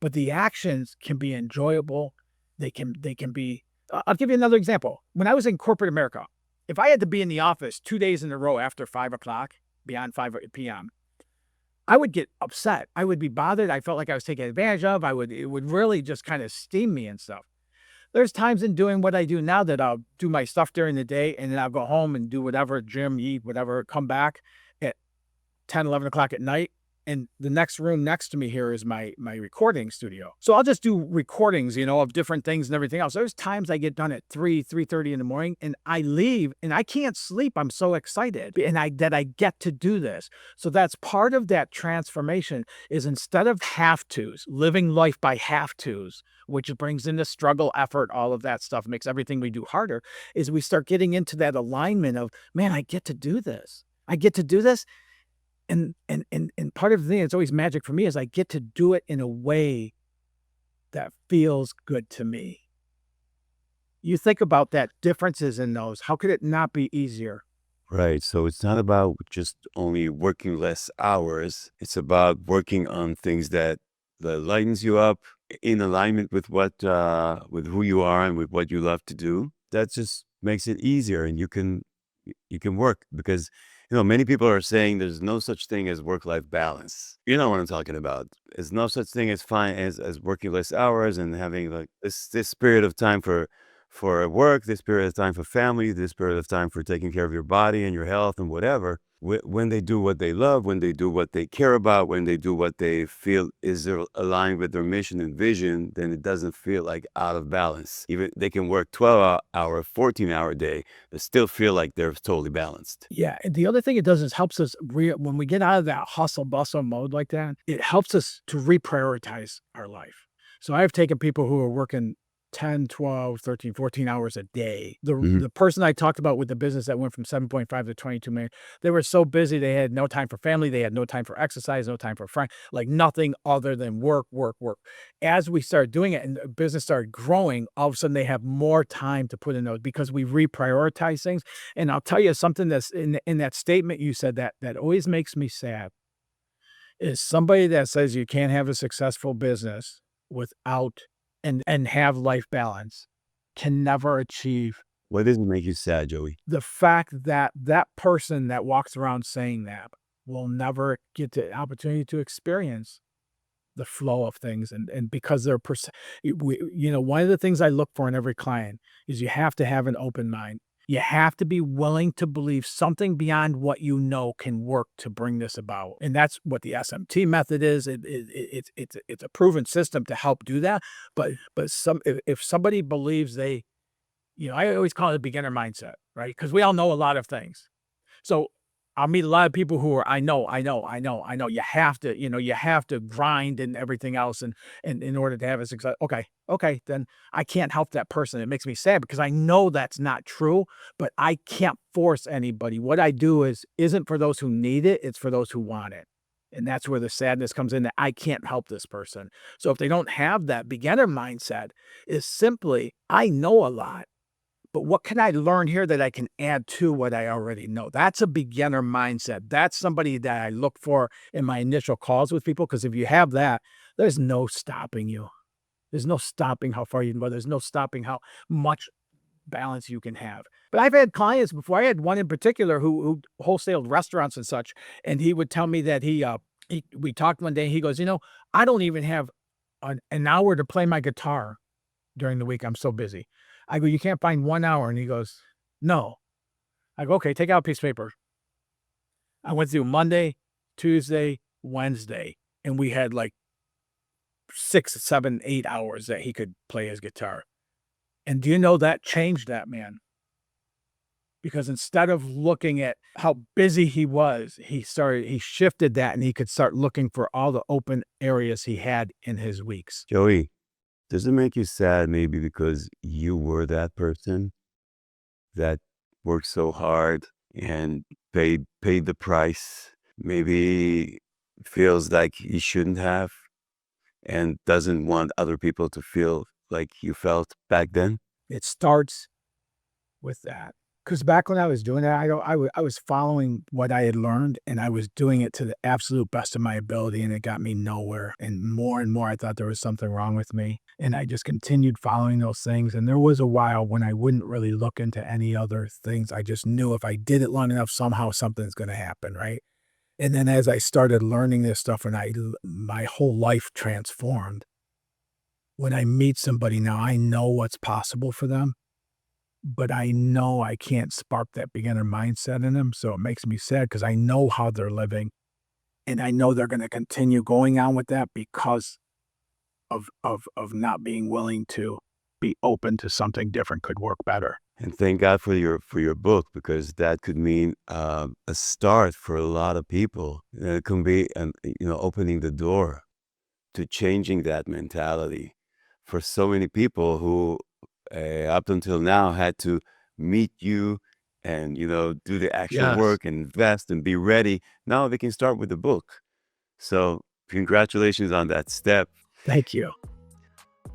But the actions can be enjoyable. They can be, I'll give you another example. When I was in corporate America, if I had to be in the office 2 days in a row after 5 o'clock, beyond 5 p.m., I would get upset. I would be bothered. I felt like I was taken advantage of. It would really just kind of steam me and stuff. There's times in doing what I do now that I'll do my stuff during the day and then I'll go home and do whatever, gym, eat, whatever, come back at 10, 11 o'clock at night. And the next room next to me here is my recording studio. So I'll just do recordings, of different things and everything else. There's times I get done at 3:30 in the morning and I leave and I can't sleep. I'm so excited and I get to do this. So that's part of that transformation is instead of have tos, living life by have tos, which brings in the struggle, effort, all of that stuff, makes everything we do harder, is we start getting into that alignment of, man, I get to do this. I get to do this. And part of the thing that's always magic for me is I get to do it in a way that feels good to me. You think about that differences in those. How could it not be easier? Right. So it's not about just only working less hours. It's about working on things that lightens you up in alignment with with who you are and with what you love to do. That just makes it easier, and you can work because many people are saying there's no such thing as work-life balance. You know what I'm talking about. There's no such thing as fine as working less hours and having like this period of time for work, this period of time for family, this period of time for taking care of your body and your health and whatever. When they do what they love, when they do what they care about, when they do what they feel is aligned with their mission and vision, then it doesn't feel like out of balance. Even they can work 12-hour, 14-hour day, but still feel like they're totally balanced. Yeah. And the other thing it does is helps us when we get out of that hustle bustle mode like that, it helps us to reprioritize our life. So I've taken people who are working 10, 12, 13, 14 hours a day. Mhm. The person I talked about with the business that went from 7.5 to 22 million, they were so busy they had no time for family, they had no time for exercise, no time for friends, like nothing other than work, work, work. As we started doing it and the business started growing, all of a sudden they have more time to put in those because we reprioritize things. And I'll tell you something that's in that statement you said that always makes me sad is somebody that says you can't have a successful business without and have life balance can never achieve What doesn't make you sad, Joey? the fact that that person that walks around saying that will never get the opportunity to experience the flow of things and because they're one of the things I look for in every client is you have to have an open mind. You have to be willing to believe something beyond what you know can work to bring this about. And that's what the SMT method is. It's a proven system to help do that. But if somebody believes I always call it a beginner mindset, right? Because we all know a lot of things. So I'll meet a lot of people who are, I know. You have to grind and everything else and in order to have a success. Okay, then I can't help that person. It makes me sad because I know that's not true, but I can't force anybody. What I do isn't for those who need it, it's for those who want it. And that's where the sadness comes in that I can't help this person. So if they don't have that beginner mindset, is simply, I know a lot. But what can I learn here that I can add to what I already know? That's a beginner mindset. That's somebody that I look for in my initial calls with people. Because if you have that, there's no stopping you. There's no stopping how far you can go. There's no stopping how much balance you can have. But I've had clients before. I had one in particular who wholesaled restaurants and such, and he would tell me that we talked one day. And he goes, I don't even have an hour to play my guitar during the week. I'm so busy. I go, you can't find 1 hour. And he goes, no. I go, okay, take out a piece of paper. I went through Monday, Tuesday, Wednesday, and we had like 6, 7, 8 hours that he could play his guitar. And do you know that changed that man? Because instead of looking at how busy he was, he shifted that and he could start looking for all the open areas he had in his weeks. Joey, does it make you sad maybe because you were that person that worked so hard and paid the price? Maybe feels like he shouldn't have and doesn't want other people to feel like you felt back then? It starts with that. Because back when I was doing that, I was following what I had learned and I was doing it to the absolute best of my ability and it got me nowhere. And more, I thought there was something wrong with me. And I just continued following those things. And there was a while when I wouldn't really look into any other things. I just knew if I did it long enough, somehow something's going to happen, right? And then as I started learning this stuff and my whole life transformed. When I meet somebody now, I know what's possible for them. But I know I can't spark that beginner mindset in them, so it makes me sad because I know how they're living, And I know they're going to continue going on with that because of not being willing to be open to something different could work better. And thank God for your book, because that could mean a start for a lot of people. It can be opening the door to changing that mentality for so many people who up until now had to meet you and do the actual Yes. work and invest and be ready. Now they can start with the book. So congratulations on that step. Thank you.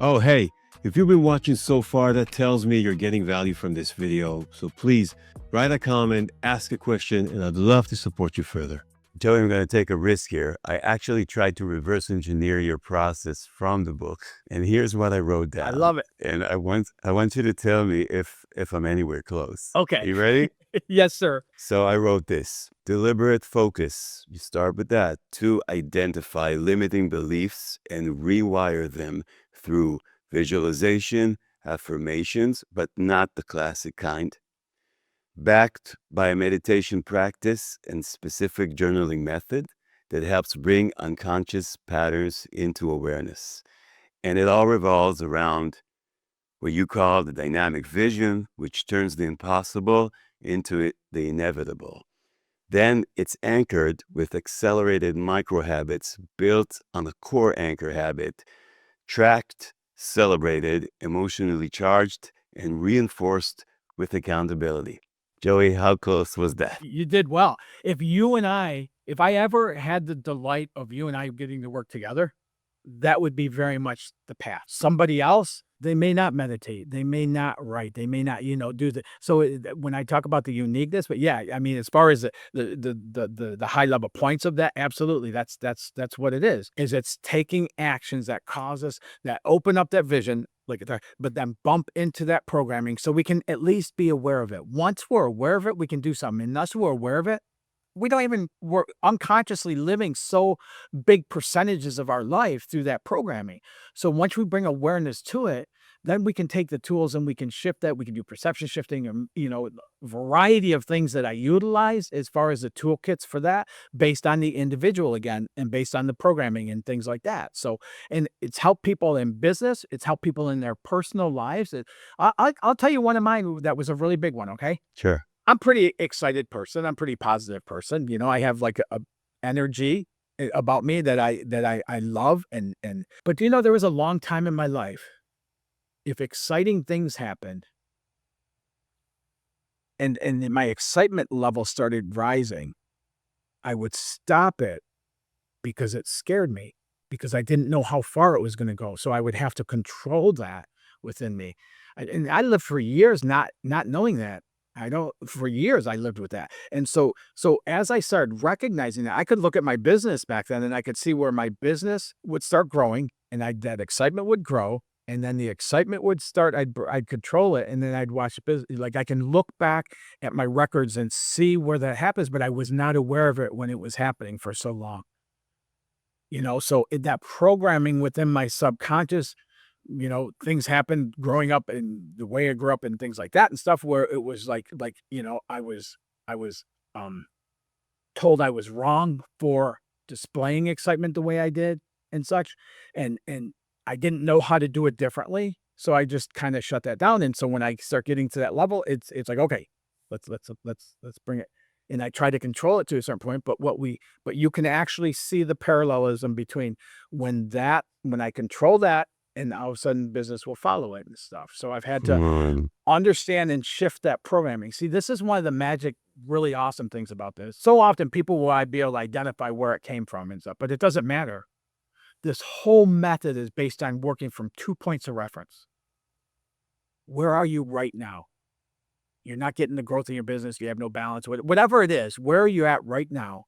Oh, hey, if you've been watching so far, that tells me you're getting value from this video. So please write a comment, ask a question, and I'd love to support you further. Joey, I'm going to take a risk here. I actually tried to reverse engineer your process from the book, and here's what I wrote down. I love it. And I want you to tell me if I'm anywhere close. Okay. You ready? Yes, sir. So I wrote this: deliberate focus. You start with that. To identify limiting beliefs and rewire them through visualization, affirmations, but not the classic kind. Backed by a meditation practice and specific journaling method that helps bring unconscious patterns into awareness. And it all revolves around what you call the dynamic vision, which turns the impossible into the inevitable. Then it's anchored with accelerated micro habits built on a core anchor habit, tracked, celebrated, emotionally charged, and reinforced with accountability. Joey, how close was that? You did well. If I ever had the delight of you and I getting to work together, that would be very much the path. Somebody else, they may not meditate, they may not write, they may not, do when I talk about the uniqueness, but yeah, I mean, as far as the high level points of that, absolutely, that's what it is it's taking actions that cause us, that open up that vision, like that, but then bump into that programming so we can at least be aware of it. Once we're aware of it, we can do something. And unless we're aware of it, we're unconsciously living so big percentages of our life through that programming. So once we bring awareness to it, then we can take the tools and we can shift that. We can do perception shifting and, variety of things that I utilize as far as the toolkits for that, based on the individual again, and based on the programming and things like that. So, and it's helped people in business. It's helped people in their personal lives. I'll tell you one of mine that was a really big one. Okay. Sure. I'm pretty excited person. I'm pretty positive person. I have like a energy about me that I love but there was a long time in my life, if exciting things happened and my excitement level started rising, I would stop it because it scared me, because I didn't know how far it was going to go. So I would have to control that within me. And I lived for years not knowing that. For years I lived with that. And so as I started recognizing that, I could look at my business back then and I could see where my business would start growing, and that excitement would grow, and then the excitement would start, I'd control it, and then I'd watch business. Like, I can look back at my records and see where that happens, but I was not aware of it when it was happening for so long. So that programming within my subconscious, things happened growing up and the way I grew up and things like that and stuff, where it was I was told I was wrong for displaying excitement the way I did and such. And I didn't know how to do it differently. So I just kind of shut that down. And so when I start getting to that level, it's like, okay, let's bring it. And I try to control it to a certain point, but you can actually see the parallelism between when I control that, and all of a sudden business will follow it and stuff. So I've had to understand and shift that programming. See, this is one of the magic, really awesome things about this. So often people will be able to identify where it came from and stuff, but it doesn't matter. This whole method is based on working from 2 points of reference. Where are you right now? You're not getting the growth in your business. You have no balance. Whatever it is, where are you at right now?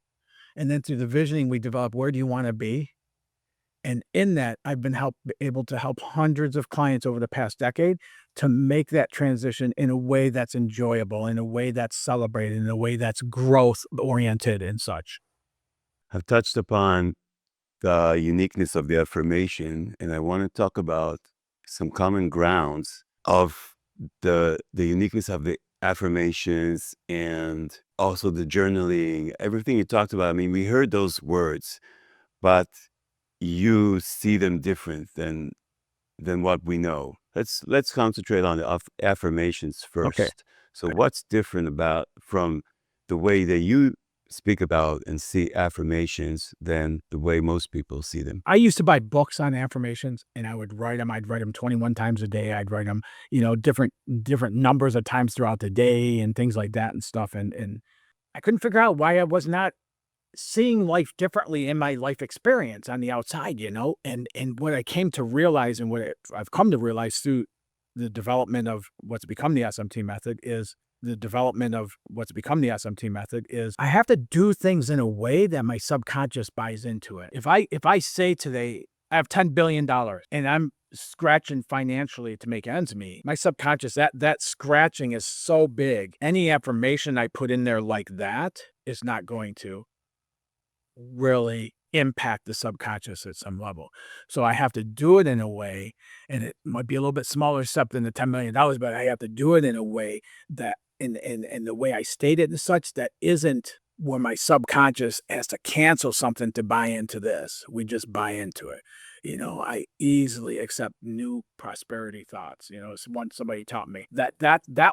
And then through the visioning we develop, where do you want to be? And in that, I've been able to help hundreds of clients over the past decade to make that transition in a way that's enjoyable, in a way that's celebrated, in a way that's growth oriented and such. I've touched upon the uniqueness of the affirmation, and I want to talk about some common grounds of the uniqueness of the affirmations and also the journaling, everything you talked about. I mean, we heard those words, but you see them different than what we know. Let's concentrate on the affirmations Okay. first. So what's different about from the way that you speak about and see affirmations than the way most people see them? I used to buy books on affirmations and I would write them. I'd write them 21 times a day. I'd write them, different numbers of times throughout the day and things like that and stuff. And I couldn't figure out why I was not seeing life differently in my life experience on the outside, and what I came to realize and I've come to realize through the development of what's become the SMT method is I have to do things in a way that my subconscious buys into it. If I say today I have $10 billion and I'm scratching financially to make ends meet, my subconscious, that scratching is so big. Any affirmation I put in there like that is not going to really impact the subconscious at some level. So I have to do it in a way, and it might be a little bit smaller step than the $10 million, but I have to do it in a way that in the way I state it and such that isn't where my subconscious has to cancel something to buy into this. We just buy into it. I easily accept new prosperity thoughts. It's one somebody taught me that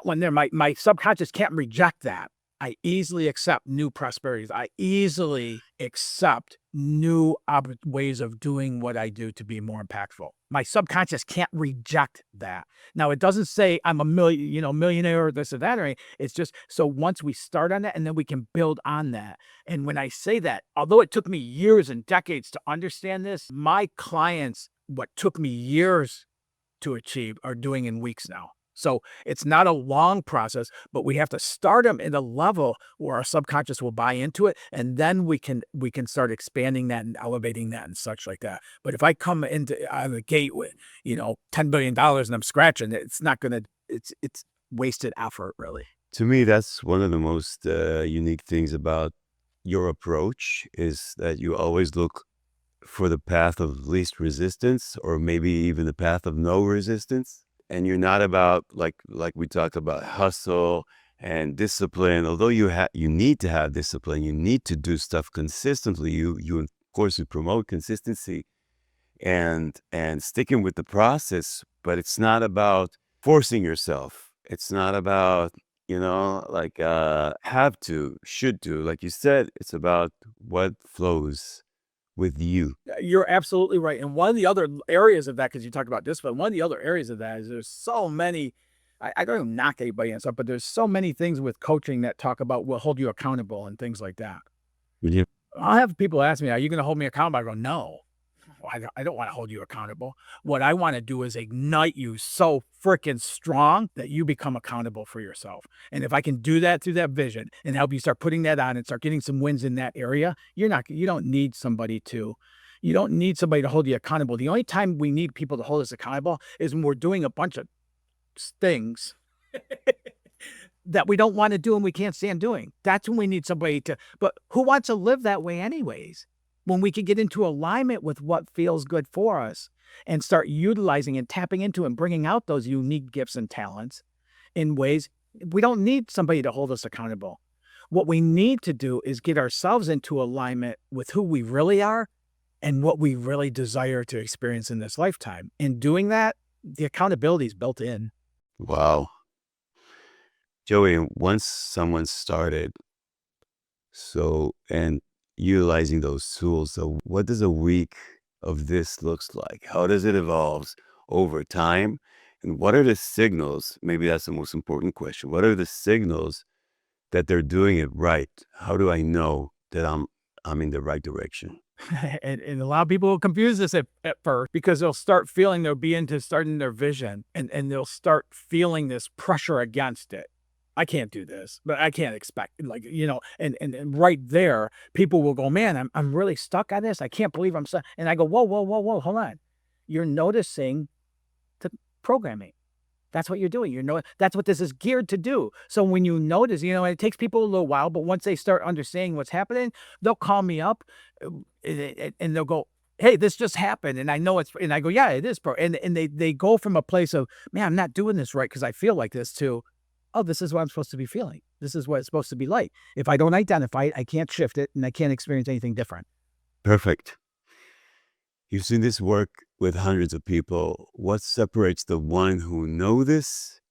one there, my subconscious can't reject that. I easily accept new prosperities. I easily accept new ways of doing what I do to be more impactful. My subconscious can't reject that. Now, it doesn't say I'm a millionaire or this or that or anything. It's just, so once we start on that and then we can build on that. And when I say that, although it took me years and decades to understand this, my clients, what took me years to achieve, are doing in weeks now. So it's not a long process, but we have to start them at a level where our subconscious will buy into it, and then we can start expanding that and elevating that and such like that. But if I come into out of the gate with $10 billion and I'm scratching, it's not gonna. It's wasted effort, really. To me, that's one of the most unique things about your approach is that you always look for the path of least resistance, or maybe even the path of no resistance. And you're not about like we talked about hustle and discipline. Although you need to have discipline, you need to do stuff consistently. You of course you promote consistency and sticking with the process, but it's not about forcing yourself. It's not about have to, should do. Like you said, it's about what flows with you. You're absolutely right. And one of the other areas of that, because you talked about discipline, one of the other areas of that is there's so many, I don't even knock anybody and stuff, but there's so many things with coaching that talk about will hold you accountable and things like that. Yeah. I'll have people ask me, are you going to hold me accountable? I go, no. I don't want to hold you accountable. What I want to do is ignite you so freaking strong that you become accountable for yourself. And if I can do that through that vision and help you start putting that on and start getting some wins in that area, you don't need somebody to hold you accountable. The only time we need people to hold us accountable is when we're doing a bunch of things that we don't want to do and we can't stand doing. That's when we need somebody to, but who wants to live that way anyways? When we can get into alignment with what feels good for us and start utilizing and tapping into and bringing out those unique gifts and talents in ways, we don't need somebody to hold us accountable. What we need to do is get ourselves into alignment with who we really are and what we really desire to experience in this lifetime. In doing that, the accountability is built in. Wow. Joey, once someone started and utilizing those tools, so what does a week of this looks like? How does it evolve over time? And what are the signals? Maybe that's the most important question. What are the signals that they're doing it right? How do I know that I'm in the right direction? And a lot of people will confuse this at first because they'll start feeling they'll be into starting their vision and they'll start feeling this pressure against it. I can't do this, but I can't expect and right there, people will go, man, I'm really stuck on this. I can't believe I'm stuck. And I go, whoa, hold on. You're noticing the programming. That's what you're doing. That's what this is geared to do. So when you notice, it takes people a little while, but once they start understanding what's happening, they'll call me up and they'll go, hey, this just happened. And I know and I go, yeah, it is. And they go from a place of, man, I'm not doing this right because I feel like this, to, oh, this is what I'm supposed to be feeling. This is what it's supposed to be like. If I don't identify it, I can't shift it and I can't experience anything different. Perfect. You've seen this work with hundreds of people. What separates the one who know this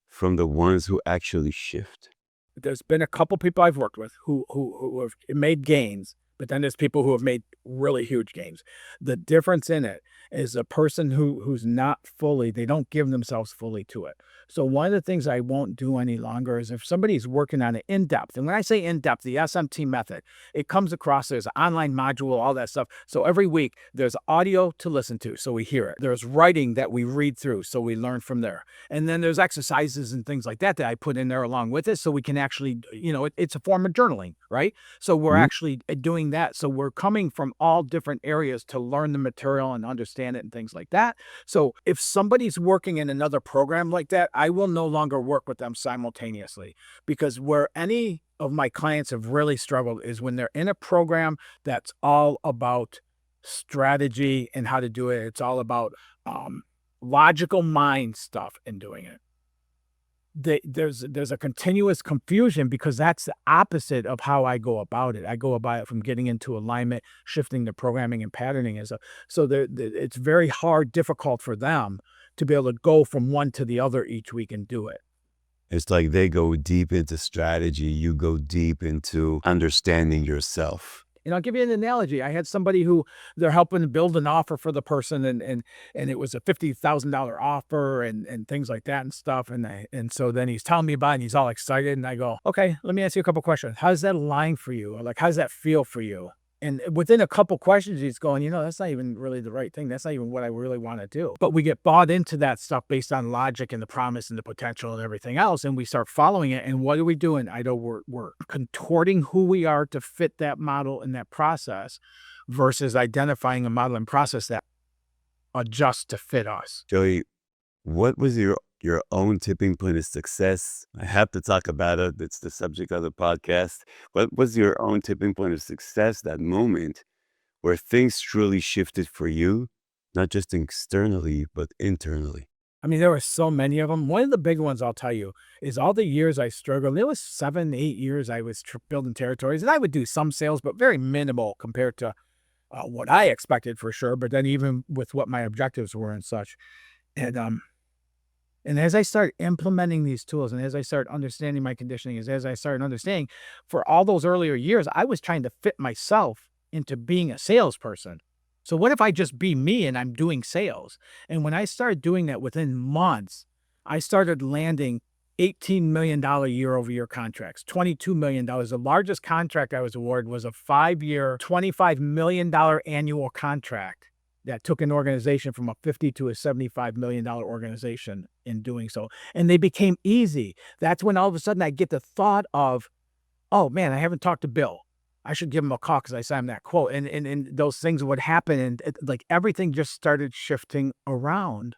from the ones who actually shift? There's been a couple people I've worked with who have made gains, but then there's people who have made really huge gains. The difference in it is a person who's not fully, they don't give themselves fully to it. So one of the things I won't do any longer is if somebody's working on it in depth, and when I say in depth, the SMT method, it comes across, there's an online module, all that stuff. So every week there's audio to listen to, so we hear it. There's writing that we read through, so we learn from there. And then there's exercises and things like that that I put in there along with it, so we can actually, it's a form of journaling, right? So we're Mhm. actually doing that. So we're coming from all different areas to learn the material and understand it and things like that. So if somebody's working in another program like that, I will no longer work with them simultaneously, because where any of my clients have really struggled is when they're in a program that's all about strategy and how to do it. It's all about logical mind stuff and doing it. There's a continuous confusion because that's the opposite of how I go about it. I go about it from getting into alignment, shifting the programming and patterning as a so it's very hard, difficult for them to be able to go from one to the other each week and do it. It's like they go deep into strategy, you go deep into understanding yourself. And I'll give you an analogy. I had somebody who they're helping to build an offer for the person, and it was a $50,000 offer and things like that and stuff. And so then he's telling me about it and he's all excited. And I go, okay, let me ask you a couple questions. How does that align for you? Or like, how does that feel for you? And within a couple questions, he's going, that's not even really the right thing. That's not even what I really want to do. But we get bought into that stuff based on logic and the promise and the potential and everything else. And we start following it. And what are we doing? I know we're contorting who we are to fit that model and that process versus identifying a model and process that adjusts to fit us. Joey, what was your own tipping point of success? I have to talk about it. It's the subject of the podcast. What was your own tipping point of success, that moment where things truly shifted for you, not just externally, but internally? I mean, there were so many of them. One of the big ones I'll tell you is all the years I struggled. There was 7, 8 years I was building territories, and I would do some sales, but very minimal compared to what I expected for sure. But then even with what my objectives were and such, and and as I start implementing these tools, and as I start understanding my conditioning, as I started understanding, for all those earlier years, I was trying to fit myself into being a salesperson. So what if I just be me and I'm doing sales? And when I started doing that within months, I started landing $18 million year-over-year contracts, $22 million. The largest contract I was awarded was a 5-year, $25 million annual contract that took an organization from a 50 to a $75 million organization in doing so. And they became easy. That's when all of a sudden I get the thought of, oh man, I haven't talked to Bill. I should give him a call because I saw him that quote. And those things would happen. And like everything just started shifting around.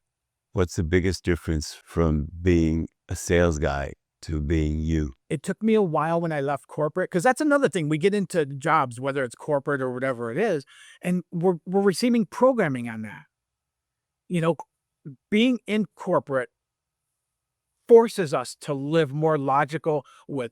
What's the biggest difference from being a sales guy to being you? It took me a while when I left corporate, because that's another thing. We get into jobs, whether it's corporate or whatever it is, and we're receiving programming on that. You know, being in corporate forces us to live more logical with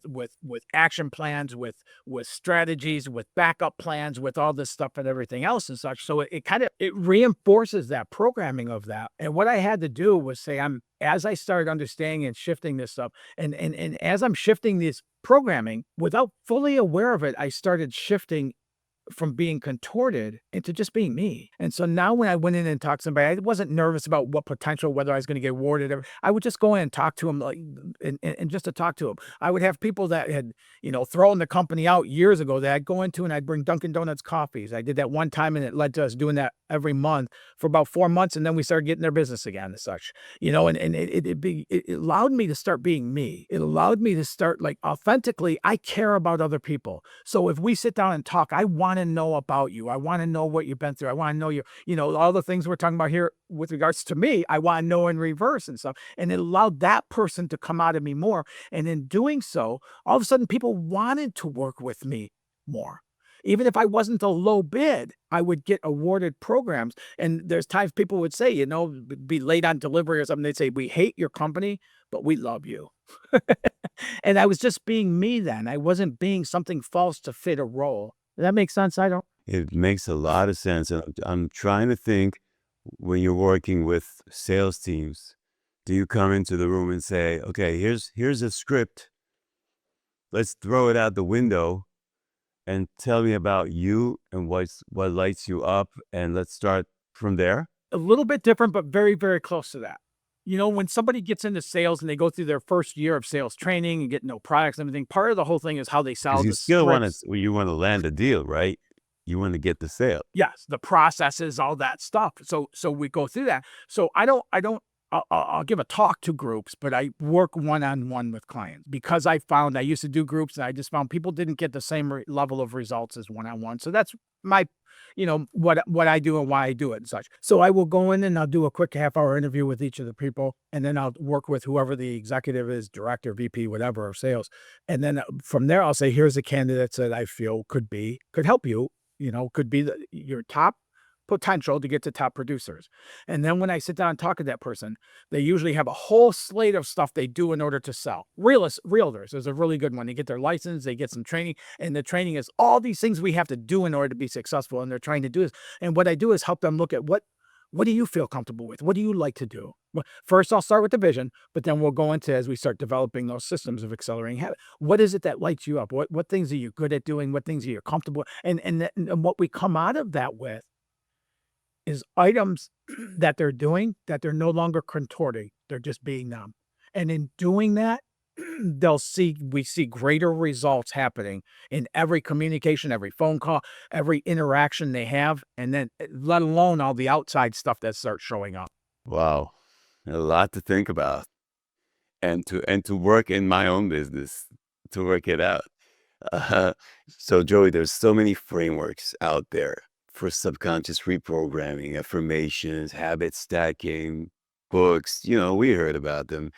action plans, with strategies, with backup plans, with all this stuff and everything else and such. So it kind of it reinforces that programming of that. And what I had to do was say, as I started understanding and shifting this stuff, and as I'm shifting this programming without fully aware of it, I started shifting from being contorted into just being me. And so now when I went in and talked to somebody, I wasn't nervous about what potential, whether I was going to get awarded. I would just go in and talk to them, like, and just to talk to them. I would have people that had, thrown the company out years ago that I'd go into and I'd bring Dunkin' Donuts coffees. I did that one time and it led to us doing that every month for about 4 months. And then we started getting their business again and such, and it allowed me to start being me. It allowed me to start like authentically, I care about other people. So if we sit down and talk, I want to know about you. I want to know what you've been through. I want to know all the things we're talking about here with regards to me. I want to know in reverse and stuff. And it allowed that person to come out of me more. And in doing so, all of a sudden people wanted to work with me more. Even if I wasn't a low bid, I would get awarded programs. And there's times people would say, be late on delivery or something. They'd say, we hate your company, but we love you. And I was just being me then. I wasn't being something false to fit a role. Does that make sense? I don't. It makes a lot of sense. And I'm trying to think, when you're working with sales teams, do you come into the room and say, okay, here's a script. Let's throw it out the window and tell me about you and what lights you up, and let's start from there? A little bit different, but very, very close to that. When somebody gets into sales and they go through their first year of sales training and get no products and everything, part of the whole thing is how they sell Because you the still want scripts. to, you want to land a deal, right? You want to get the sale. Yes, the processes, all that stuff. So we go through that. So I'll give a talk to groups, but I work one-on-one with clients because I used to do groups and I just found people didn't get the same level of results as one-on-one. So that's my, what I do and why I do it and such. So I will go in and I'll do a quick half-hour interview with each of the people, and then I'll work with whoever the executive is, director, VP, whatever of sales. And then from there, I'll say, here's the candidates that I feel could help you, could be your top potential to get to top producers. And then when I sit down and talk to that person, they usually have a whole slate of stuff they do in order to sell. Realtors is a really good one. They get their license, they get some training, and the training is all these things we have to do in order to be successful. And they're trying to do this. And what I do is help them look at what do you feel comfortable with? What do you like to do? Well, first, I'll start with the vision, but then we'll go into, as we start developing those systems of accelerating habit, what is it that lights you up? What things are you good at doing? What things are you comfortable with? And what we come out of that with is items that they're doing that they're no longer contorting. They're just being them. And in doing that, we see greater results happening in every communication, every phone call, every interaction they have, and then let alone all the outside stuff that starts showing up. Wow, a lot to think about, and to work in my own business to work it out. Uh, so Joey, there's so many frameworks out there for subconscious reprogramming, affirmations, habit stacking, books. We heard about them.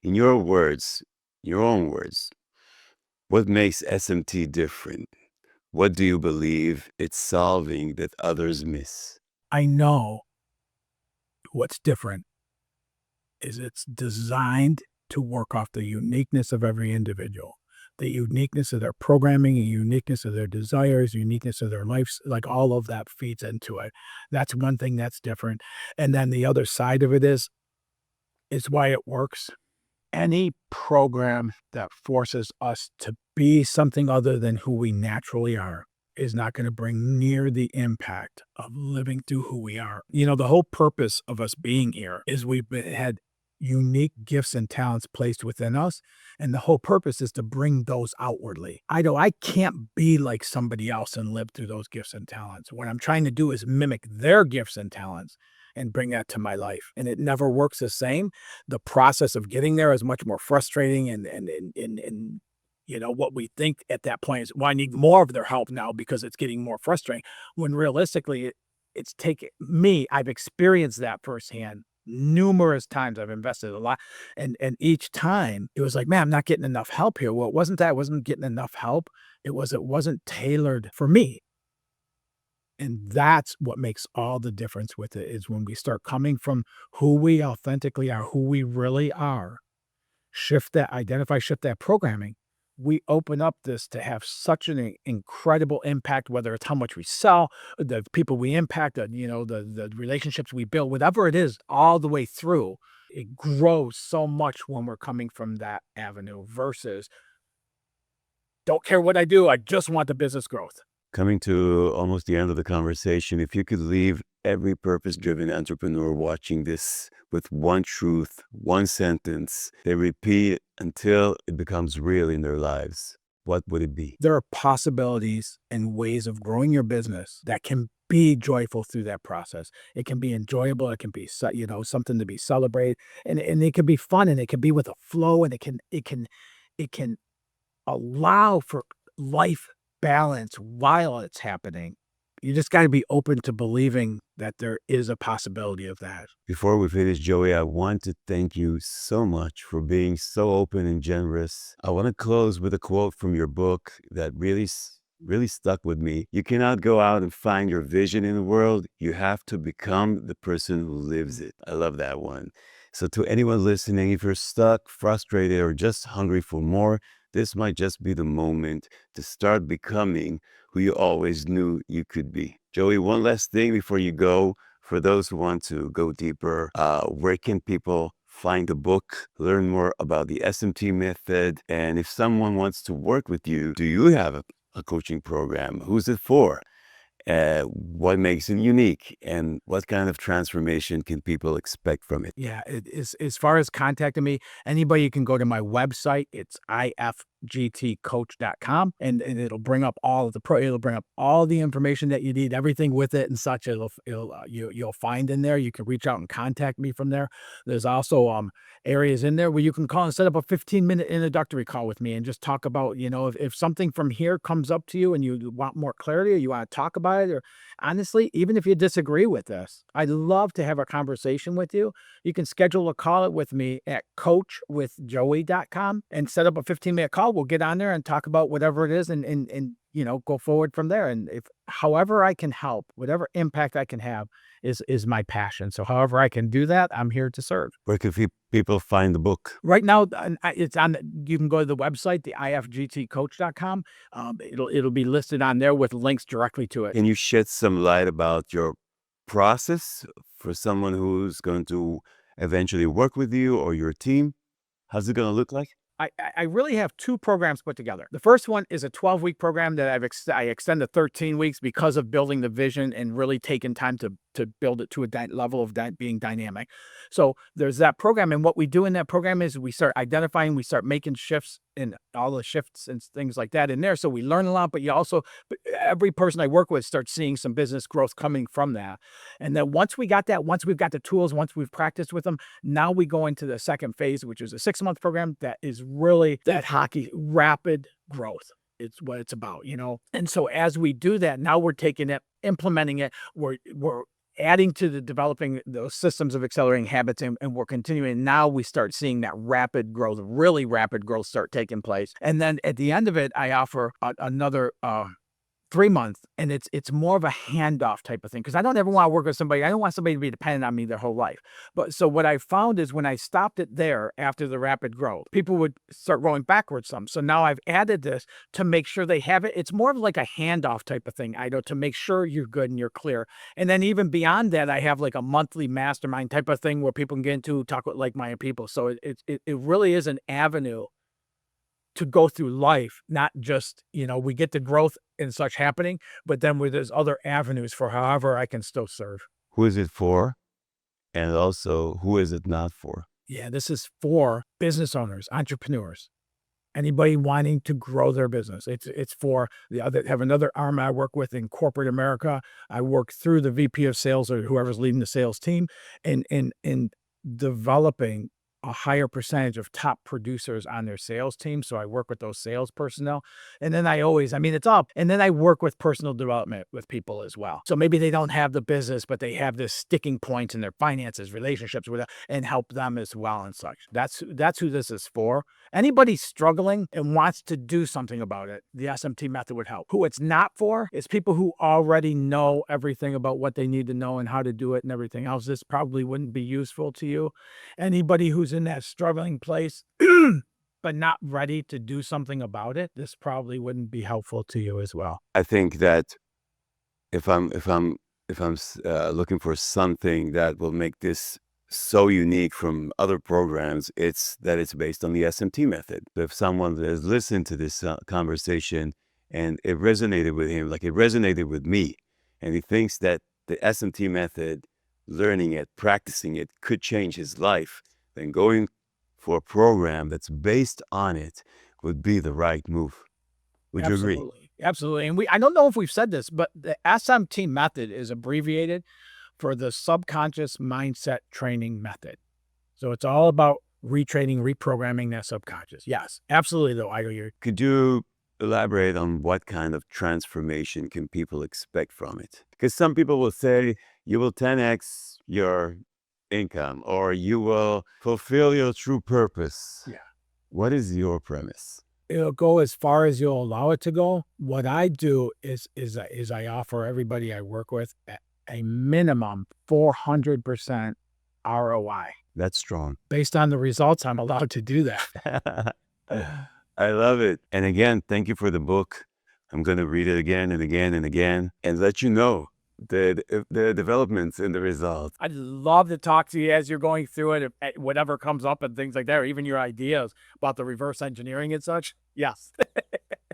In your words, your own words, what makes SMT different? What do you believe it's solving that others miss? I know what's different is it's designed to work off the uniqueness of every individual, the uniqueness of their programming, the uniqueness of their desires, uniqueness of their lives, like all of that feeds into it. That's one thing that's different. And then the other side of it is why it works. Any program that forces us to be something other than who we naturally are is not going to bring near the impact of living through who we are. The whole purpose of us being here is we've had unique gifts and talents placed within us. And the whole purpose is to bring those outwardly. I can't be like somebody else and live through those gifts and talents. What I'm trying to do is mimic their gifts and talents and bring that to my life. And it never works the same. The process of getting there is much more frustrating. And what we think at that point is, well, I need more of their help now because it's getting more frustrating. When realistically, it's taken me, I've experienced that firsthand numerous times. I've invested a lot. And each time it was like, man, I'm not getting enough help here. Well, it wasn't that I wasn't getting enough help. It wasn't tailored for me. And that's what makes all the difference with it, is when we start coming from who we authentically are, who we really are, shift that programming, we open up this to have such an incredible impact, whether it's how much we sell, the people we impact, the relationships we build, whatever it is, all the way through. It grows so much when we're coming from that avenue versus don't care what I do, I just want the business growth. Coming to almost the end of the conversation, if you could leave every purpose-driven entrepreneur watching this with one truth, one sentence they repeat until it becomes real in their lives, what would it be? There are possibilities and ways of growing your business that can be joyful through that process. It can be enjoyable. It can be, something to be celebrated, and it can be fun, and it can be with a flow, and it can allow for life balance while it's happening. You just got to be open to believing that there is a possibility of that. Before we finish, Joey, I want to thank you so much for being so open and generous. I want to close with a quote from your book that really really stuck with me. You cannot go out and find your vision in the world. You have to become the person who lives it. I love that one. So to anyone listening, if you're stuck, frustrated, or just hungry for more, this might just be the moment to start becoming who you always knew you could be. Joey, one last thing before you go. For those who want to go deeper, where can people find the book, learn more about the SMT method? And if someone wants to work with you, do you have a coaching program? Who's it for? What makes it unique? And what kind of transformation can people expect from it? Yeah, it is, as far as contacting me, anybody can go to my website. It's ifgtcoach.com, and it'll bring up all of the it'll bring up all the information that you need, everything with it and such. You'll find in there. You can reach out and contact me from there. There's also areas in there where you can call and set up a 15-minute introductory call with me and just talk about, if something from here comes up to you and you want more clarity or you want to talk about it, or honestly, even if you disagree with this, I'd love to have a conversation with you. You can schedule a call with me at coachwithjoey.com and set up a 15-minute call. We'll get on there and talk about whatever it is and go forward from there. And if however I can help, whatever impact I can have is my passion. So however I can do that, I'm here to serve. Where can people find the book? Right now, it's on. You can go to the website, the ifgtcoach.com. It'll be listed on there with links directly to it. Can you shed some light about your process for someone who's going to eventually work with you or your team? How's it going to look like? I really have two programs put together. The first one is a 12-week program that I extend to 13 weeks because of building the vision and really taking time to build it to a level of being dynamic. So there's that program. And what we do in that program is we start identifying, we start making shifts in all the shifts and things like that in there. So we learn a lot, but every person I work with starts seeing some business growth coming from that. And then once we've got the tools, once we've practiced with them, now we go into the second phase, which is a 6-month program that is really that hockey rapid growth. It's what it's about, And so as we do that, now we're taking it, implementing it, we're adding to the developing those systems of accelerating habits, and we're continuing. Now we start seeing that rapid growth, really rapid growth start taking place. And then at the end of it, I offer another 3 months, and it's more of a handoff type of thing, because I don't ever want to work with somebody. I don't want somebody to be dependent on me their whole life. But so what I found is when I stopped it there after the rapid growth, people would start going backwards some. So now I've added this to make sure they have it. It's more of like a handoff type of thing, to make sure you're good and you're clear. And then even beyond that, I have like a monthly mastermind type of thing where people can get into, talk with like-minded people. So it really is an avenue to go through life, not just, we get the growth and such happening, but then there's other avenues for however I can still serve. Who is it for? And also, who is it not for? Yeah, this is for business owners, entrepreneurs, anybody wanting to grow their business. It's for have another arm I work with in corporate America. I work through the VP of sales or whoever's leading the sales team in developing a higher percentage of top producers on their sales team. So I work with those sales personnel. And then it's up. And then I work with personal development with people as well. So maybe they don't have the business, but they have this sticking point in their finances, relationships with them, and help them as well and such. That's who this is for. Anybody struggling and wants to do something about it, the SMT method would help. Who it's not for is people who already know everything about what they need to know and how to do it and everything else. This probably wouldn't be useful to you. Anybody who's in that struggling place but not ready to do something about it, this probably wouldn't be helpful to you as well. I think that if I'm looking for something that will make this so unique from other programs, it's that it's based on the SMT method. If someone has listened to this conversation and it resonated with him, like it resonated with me, and he thinks that the SMT method, learning it, practicing it, could change his life, then going for a program that's based on it would be the right move. Would you agree? Absolutely. And I don't know if we've said this, but the SMT method is abbreviated for the subconscious mindset training method. So it's all about retraining, reprogramming that subconscious. Yes, absolutely though. Could you elaborate on what kind of transformation can people expect from it? Because some people will say you will 10x your income or you will fulfill your true purpose. Yeah. What is your premise? it'll go as far as you'll allow it to go. What I do is I offer everybody I work with a minimum 400% ROI. That's strong. Based on the results, I'm allowed to do that. I love it. And again, thank you for the book. I'm going to read it again and again and again and let you know the developments and the results. I'd love to talk to you as you're going through it, whatever comes up and things like that, or even your ideas about the reverse engineering and such. Yes.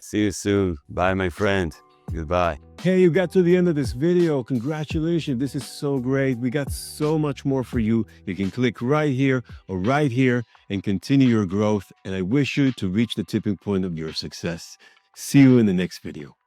See you soon. Bye, my friend. Goodbye. Hey, you got to the end of this video. Congratulations. This is so great. We got so much more for you. You can click right here or right here and continue your growth. And I wish you to reach the tipping point of your success. See you in the next video.